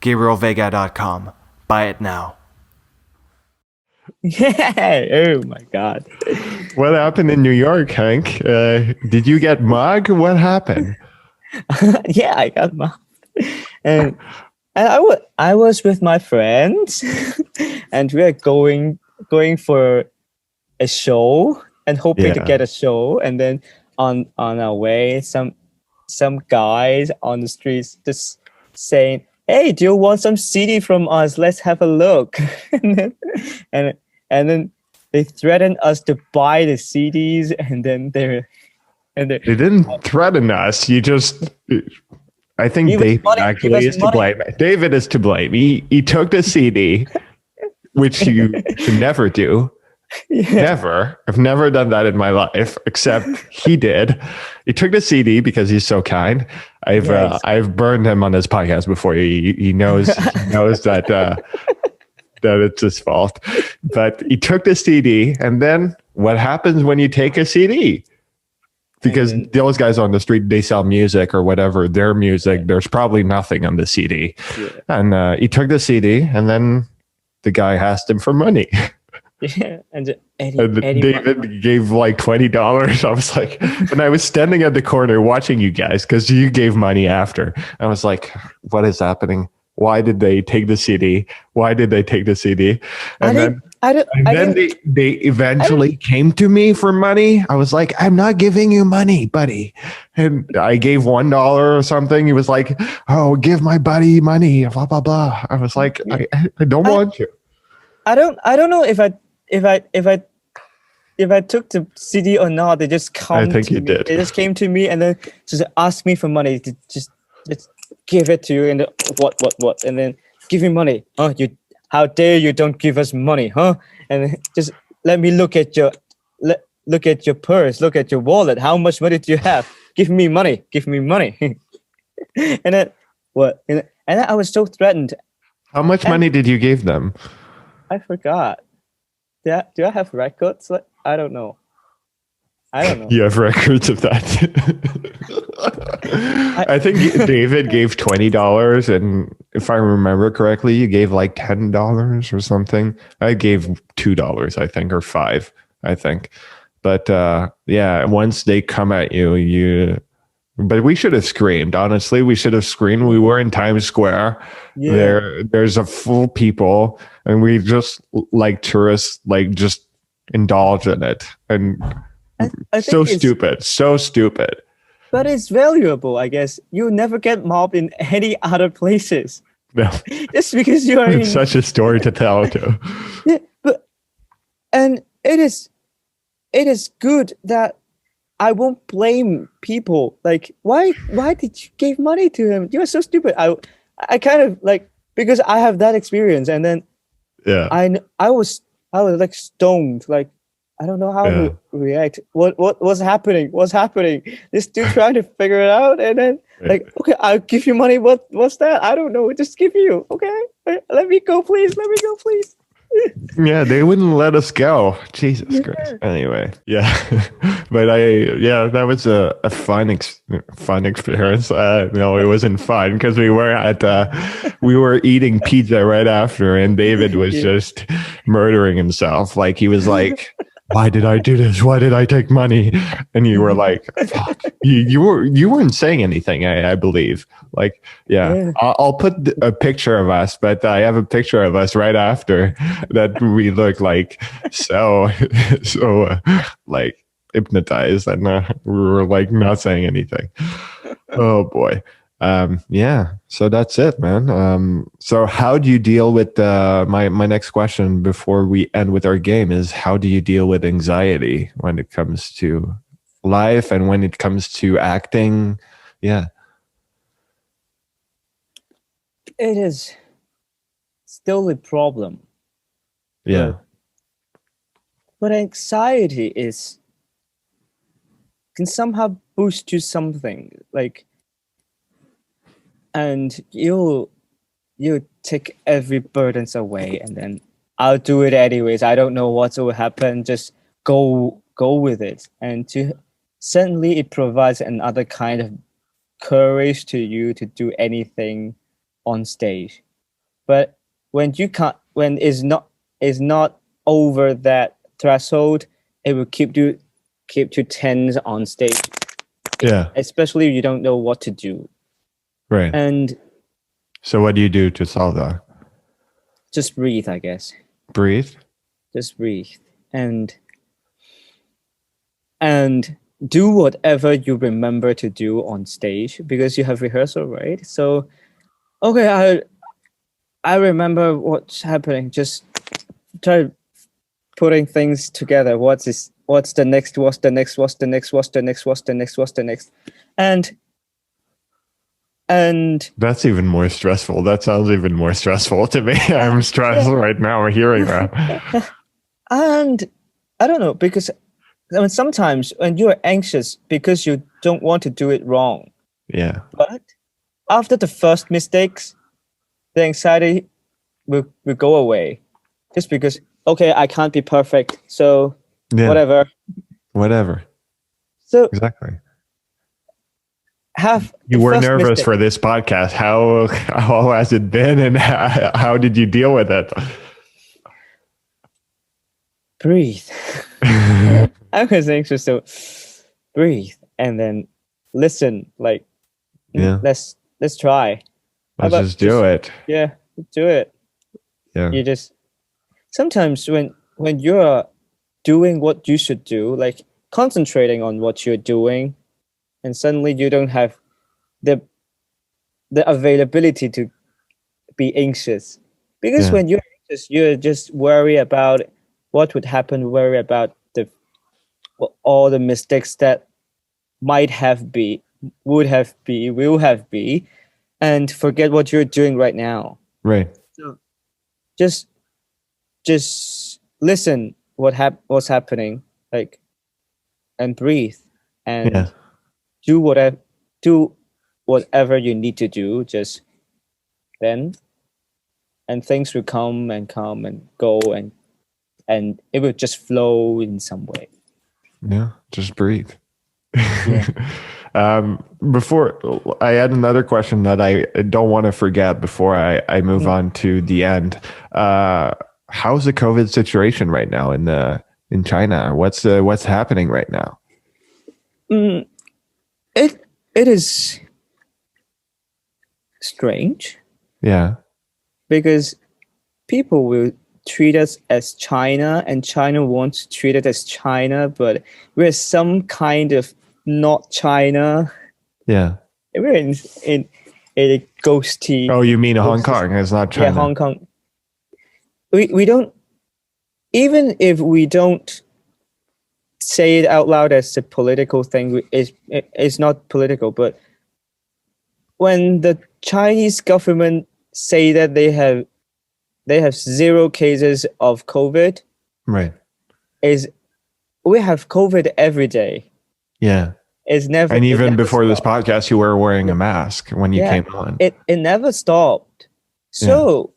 GabrielVeiga.com. Buy it now. Yeah. Oh my God. What happened in New York, Hank? Did you get mugged? What happened? Yeah, I got my and I was with my friends, and we are going for a show and hoping to Yeah. get a show, and then on our way, some guys on the streets just saying, "Hey, do you want some CD from us? Let's have a look." and then they threatened us to buy the CDs, and then they They didn't threaten us. You just, I think Give us David money, actually give us is to money. blame. David is to blame. He took the CD, which you should never do. Never. I've never done that in my life, except he did. He took the CD because he's so kind. I've burned him on this podcast before. He knows that it's his fault. But he took the CD, and then what happens when you take a CD? Because those guys on the street, they sell music or whatever, their music, there's probably nothing on the CD. Yeah. And he took the CD, and then the guy asked him for money. Yeah, and David gave like $20. I was like, and I was standing at the corner watching you guys because you gave money after. I was like, what is happening? Why did they take the CD? Why did they take the CD? And then they eventually came to me for money. I was like, I'm not giving you money, buddy. And I gave $1 or something. He was like, oh, give my buddy money, blah, blah, blah. I was like, I don't want you. I don't know if I took the CD or not. They just come. I think to you me. did. They just came to me and then just asked me for money. To just give it to you, and what, and then give me money. Oh, how dare you don't give us money, huh? And then just let me look at your purse, look at your wallet. How much money do you have? Give me money. And then what? And then I was so threatened. How much money did you give them? I forgot. Do I have records? Like, I don't know. You have records of that. I think David gave $20, and if I remember correctly, you gave like $10 or something. I gave $2, I think, or $5, I think. But yeah, once they come at you. But we should have screamed. Honestly, we should have screamed. We were in Times Square. Yeah. There's a full people, and we just like tourists, like just indulge in it. And I so think stupid, so stupid. but it's valuable, I guess. You never get mobbed in any other places. No, Just because you are in. it's such a story to tell too. Yeah, and it is good that I won't blame people. Like, why did you give money to him? You are so stupid. I kind of like, because I have that experience, and then Yeah, I was like stoned. Like, I don't know how to react. What was happening? What's happening? This dude trying to figure it out, and then like, okay, I'll give you money. What's that? I don't know. Just give you. Okay, let me go, please. Let me go, please. yeah, they wouldn't let us go. Jesus Christ. Anyway, yeah, but that was a fun experience. No, it wasn't fun because we were eating pizza right after, and David was just murdering himself. Like he was like, "Why did I do this? Why did I take money?" And you were like, "Fuck." You weren't saying anything. I believe. Like, yeah. I'll put a picture of us, but I have a picture of us right after that we look like so like hypnotized, and we were like not saying anything. Oh boy. Yeah, so that's it, man. So how do you deal with my next question before we end with our game is, how do you deal with anxiety when it comes to life and when it comes to acting? Yeah. It is still a problem. Yeah. But anxiety can somehow boost you something, like, and you take every burdens away, and then I'll do it anyways. I don't know what will happen. Just go with it, and suddenly it provides another kind of courage to you to do anything on stage. But when you can't, when is not over that threshold, it will keep you tense on stage. Yeah. Especially if you don't know what to do. Right. And so what do you do to solve that? just breathe, I guess. Breathe. Just breathe and do whatever you remember to do on stage, because you have rehearsal, right? So, okay, I remember what's happening. Just try putting things together. What's the next? What's the next? What's the next? What's the next? What's the next? What's the next? And that's even more stressful. That sounds even more stressful to me. I'm stressed right now hearing that. And I don't know, because I mean, sometimes when you're anxious because you don't want to do it wrong. Yeah. But after the first mistakes, the anxiety will go away. Just because, okay, I can't be perfect, so whatever. So exactly. You were nervous for this podcast. How has it been, and how did you deal with it? Breathe. I was anxious, so breathe and then listen. Like, let's try. Let's just do it. Yeah, do it. Yeah. You just sometimes when you're doing what you should do, like concentrating on what you're doing, and suddenly you don't have the availability to be anxious, because when you're anxious, you just worry about what would happen, worry about all the mistakes that might have be, would have be, will have be, and forget what you're doing right now. Right. So just listen what's happening, like, and breathe and do whatever you need to do just then, and things will come and go, and it will just flow in some way. Yeah, just breathe. Yeah. Before I had another question that I don't want to forget before I move on to the end. How's the COVID situation right now in China? What's happening right now? It is strange Yeah. because people will treat us as China, and China wants to treat it as China, but we're some kind of not China. Yeah. We're in a ghosty. Oh, you mean Hong Kong? It's not China. Yeah, Hong Kong. We don't, even if we don't say it out loud as a political thing, it's not political, but when the Chinese government say that they have 0 cases of COVID, Right. We have COVID every day. Yeah. It's never. And it even never before this stopped. podcast, you were wearing a mask when you came on. It never stopped. So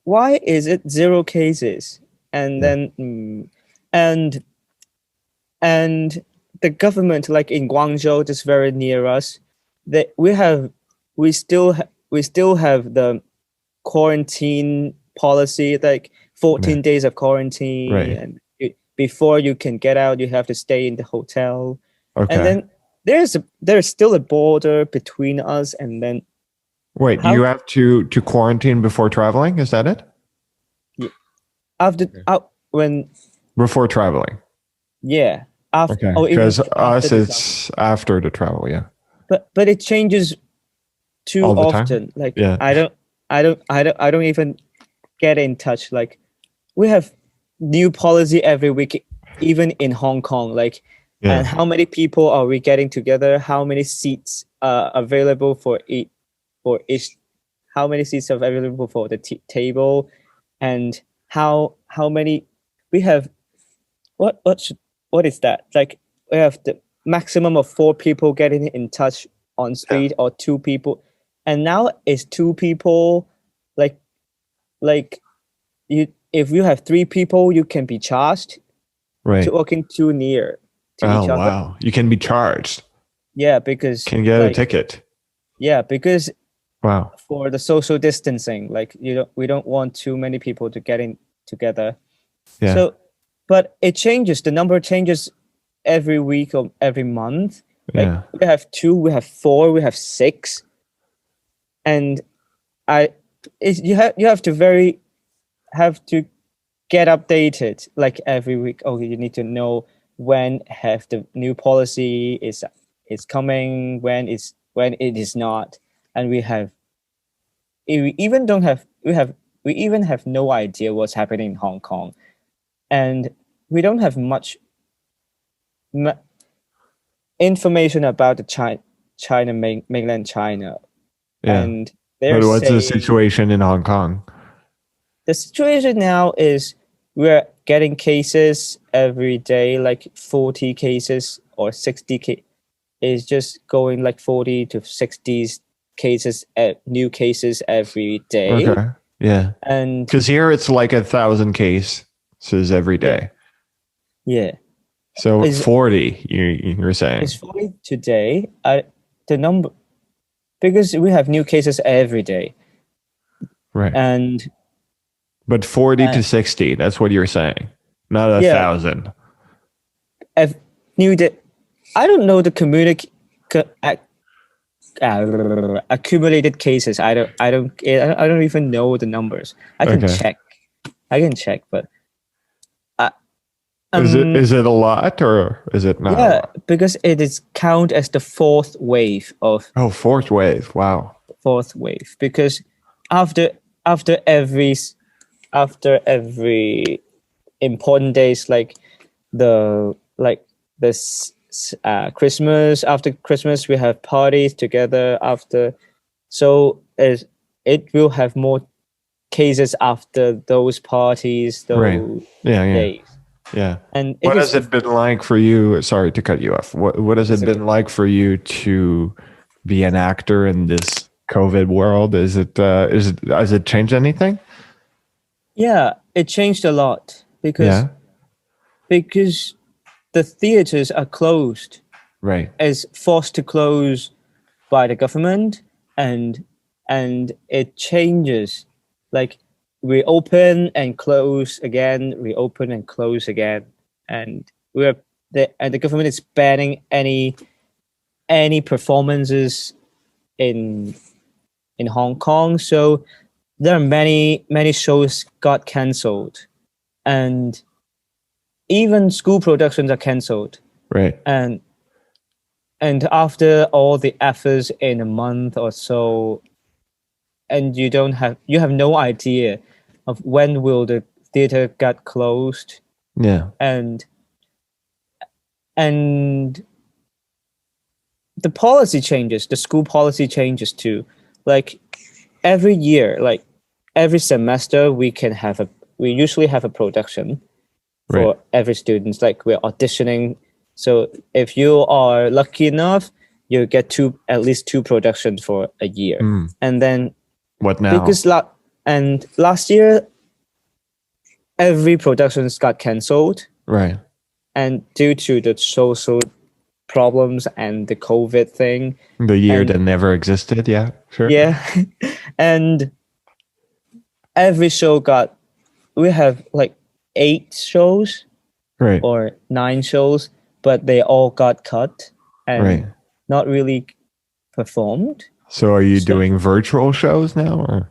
why is it 0 cases? And then and the government, like in Guangzhou, just very near us, that we still have the quarantine policy, like 14 days of quarantine, Right. and before you can get out, you have to stay in the hotel. Okay. And then there's still a border between us, and then Wait, you have to quarantine before traveling? Is that it? when Before traveling. after. Okay. Or even Because after us, the it's after the travel. Yeah. but it changes too All the time? often. Like Yeah. I don't even get in touch. Like we have new policy every week, even in Hong Kong. Like, and how many people are we getting together? How many seats are available for each? How many seats are available for the table? And how many we have? What is that? Like we have the maximum of 4 people getting in touch on street, or 2 people, and now it's 2 people. Like you, if you have 3 people, you can be charged Right. to walking too near to Oh, each other. wow. You can be charged. Yeah, because Can get a ticket. Yeah, because Wow. for the social distancing, like we don't want too many people to get in together. Yeah. So, but it changes. The number changes every week or every month. Like we have 2, we have 4, we have 6, and you have to get updated like every week. Oh, you need to know when have the new policy is coming, when it is not, and we even have no idea what's happening in Hong Kong, and we don't have much information about the mainland China. Yeah. And But what's the situation in Hong Kong? The situation now is we're getting cases every day, like 40 cases or 60 is just going like 40 to 60 cases, new cases every day. Okay. Yeah. And because here it's like 1,000 cases every day. Yeah. So 40, you're saying? It's 40 today. The number, because we have new cases every day. Right. But 40 to 60, that's what you're saying. Not 1,000. I don't know the accumulated cases. I don't even know the numbers. I can check, but is it a lot or is it not? Yeah, because it is count as the 4th wave of. Oh, 4th wave! Wow. 4th wave, because after every important days, like this Christmas. After Christmas, we have parties together. So it will have more cases after those parties. Those days. Yeah. And what has it been like for you? Sorry to cut you off. What has it been like for you to be an actor in this COVID world? Has it changed anything? Yeah, it changed a lot Yeah. because the theaters are closed, Right. is forced to close by the government, and it changes, like reopen and close again, reopen and close again, and the government is banning any performances in Hong Kong. So there are many shows got cancelled, and even school productions are cancelled. Right. And after all the efforts in a month or so, and you have no idea of when will the theater get closed, Yeah. and and the policy changes, the school policy changes too. Like every year, like every semester, we usually have a production for Right. every student. Like we're auditioning. So if you are lucky enough, you get at least two productions for a year. And then What now? because last year every productions got cancelled, Right. and due to the social problems and the COVID thing. The year and- that never existed. Yeah. Sure. Yeah. And every show we have like 8 shows Right. or 9 shows, but they all got cut and Right. not really performed. So are you So- doing virtual shows now? Or?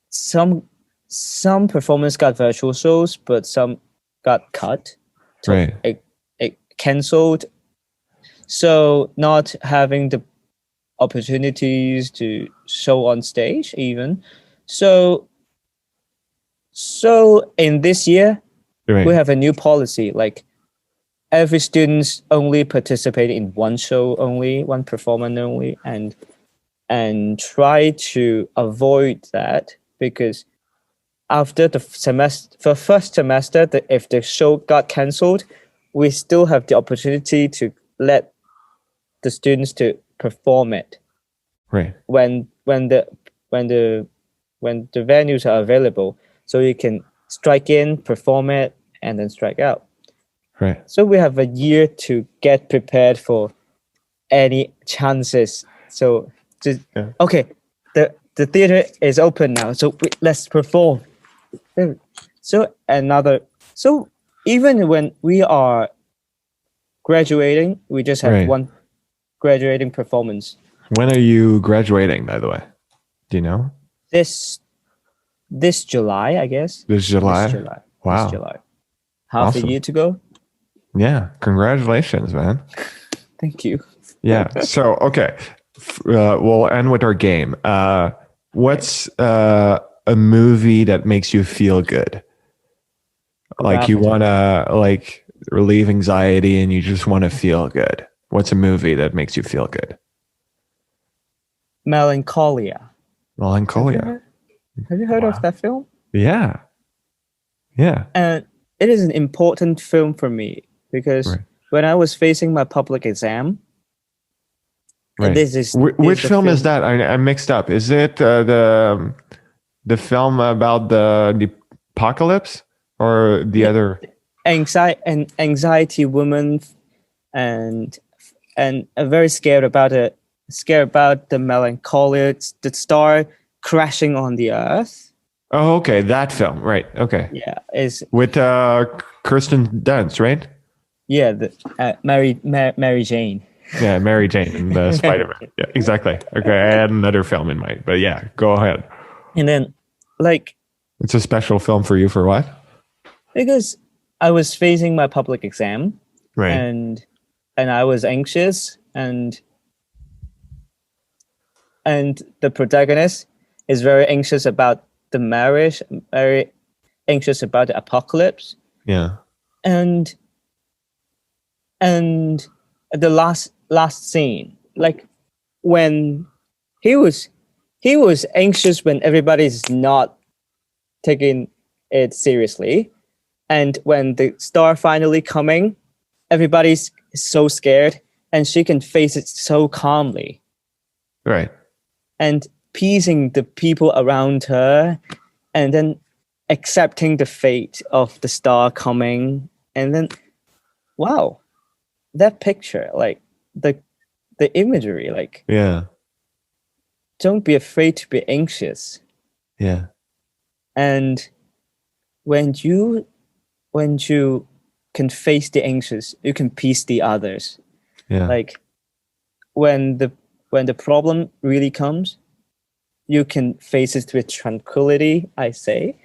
Some performance got virtual shows, but some got cut, Right. it canceled. So not having the opportunities to show on stage even. So in this year, Right. we have a new policy, like every student's only participate in one show only, one performance only, and try to avoid that, because after the first semester, if the show got cancelled, we still have the opportunity to let the students to perform it Right. when the venues are available, so you can strike in, perform it, and then strike out. Right. So we have a year to get prepared for any chances. So just okay, the theater is open now, so let's perform. So even when we are graduating, we just have Right. one graduating performance. When are you graduating, by the way? Do you know? This July, I guess. This July? This July. Wow. This July. Half Awesome. a year to go. Yeah. Congratulations, man. Thank you. Yeah. So, okay. We'll end with our game. What's a movie that makes you feel good? Like you want to relieve anxiety and you just want to feel good. What's a movie that makes you feel good? Melancholia. Melancholia. Have you heard of that film? Yeah. Yeah. And it is an important film for me because Right. when I was facing my public exam, Right. Which film is that? I'm mixed up. Is it the film about the apocalypse or the other? Anxiety woman, and very scared about the melancholia, the star crashing on the earth. Oh, okay, that film, right? Okay, Yeah, is with Kirsten Dunst, right? Yeah, Mary Jane. Yeah, Mary Jane and the Spider-Man. Yeah, exactly. Okay, I had another film in mind, but yeah, go ahead. And then, It's a special film for you for what? because I was facing my public exam, Right. and I was anxious, and the protagonist is very anxious about the marriage, very anxious about the apocalypse, Yeah. and the last scene, like when he was anxious when everybody's not taking it seriously, and when the star finally coming, everybody's so scared, and she can face it so calmly Right. and pleasing the people around her, and then accepting the fate of the star coming, and then wow, that picture, like the imagery, like Yeah. don't be afraid to be anxious. Yeah. And when you can face the anxious, you can peace the others. Yeah. Like when the problem really comes, you can face it with tranquility, I say.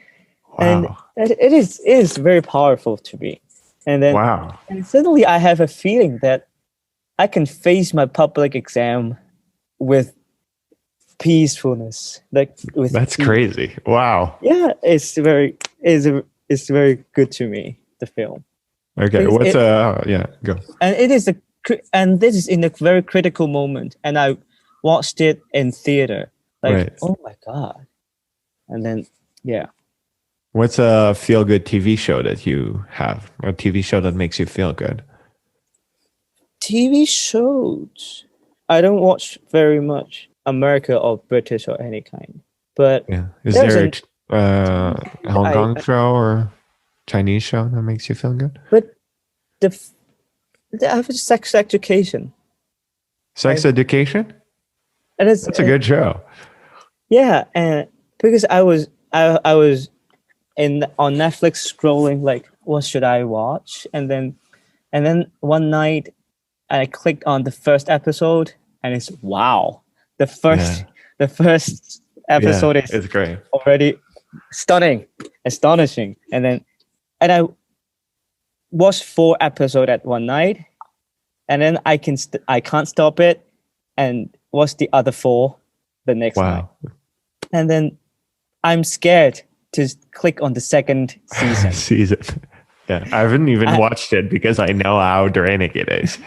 And Wow. it is very powerful to me. And then Wow. and suddenly I have a feeling that I can face my public exam with peacefulness. Like with That's peace. crazy. Wow. Yeah, it's very good to me, the film. Okay. Because What's it- yeah, go. And it is and this is in a very critical moment, and I watched it in theater. Like, Right. oh my god. And then yeah. What's a feel good TV show that you have? A TV show that makes you feel good? TV shows. I don't watch very much America or British or any kind. But Yeah. Is there's there an- a Hong Kong show or Chinese show that makes you feel good? but I have a sex education. Sex Education? And it's That's a good show. Yeah, and because I was on Netflix scrolling like what should I watch, and then one night I clicked on the first episode, and it's wow, the first episode It's is great. already stunning, astonishing, and I watched 4 episodes at one night, and then I can't stop it, and watch the other 4 the next night. Wow. And then I'm scared to click on the second season. Yeah. I haven't even watched it because I know how draining it is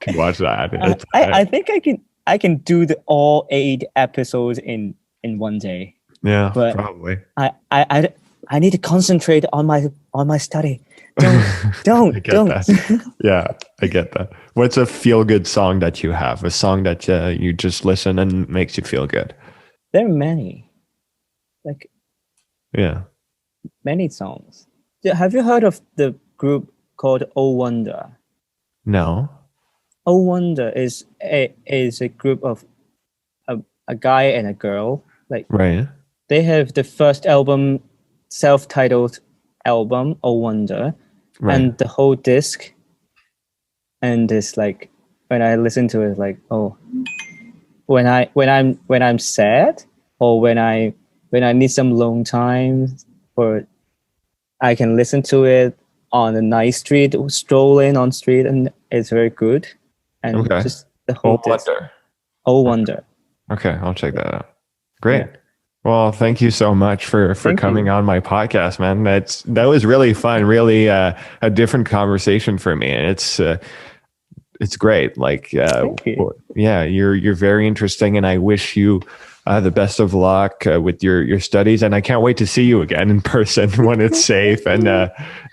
to watch that. I think I can do all 8 episodes in one day. Yeah, but probably. I need to concentrate on my study. I Don't. get that. Yeah, I get that. What's a feel good song that you have? A song that you just listen and makes you feel good? There are many, like Yeah. many songs. Have you heard of the group called Oh Wonder? No. Oh Wonder is a group of a guy and a girl. Like Right. they have the first album, self-titled album, Oh Wonder, Right. and the whole disc. And it's like when I listen to it, like when I'm sad, or when I need some long time, or I can listen to it on a nice street, strolling on street, and it's very good. And Okay. just the whole disc. Oh Wonder. Okay, I'll check that out. Great. Yeah. Well, thank you so much for Thank coming you. on my podcast, man. That was really fun, really a different conversation for me, and it's great. Like, Thank you. yeah, you're very interesting, and I wish you the best of luck with your studies. And I can't wait to see you again in person when it's safe. And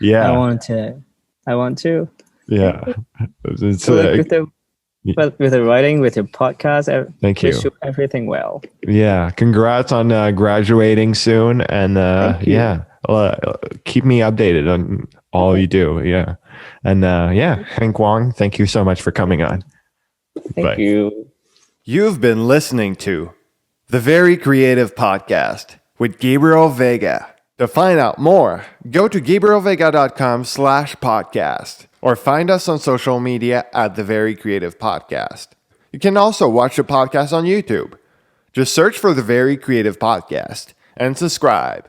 yeah, I want to. yeah, it's So with the writing, with your podcast, Thank you. wish you everything well. yeah. Congrats on graduating soon, and Thank you. yeah, keep me updated on all you do. Yeah, and yeah, Hank Kwong, thank you so much for coming on. Thank Bye. you. You've been listening to The Very Creative Podcast with Gabriel Veiga. To find out more, go to gabrielveiga.com/podcast or find us on social media at The Very Creative Podcast. You can also watch the podcast on YouTube. Just search for The Very Creative Podcast and subscribe.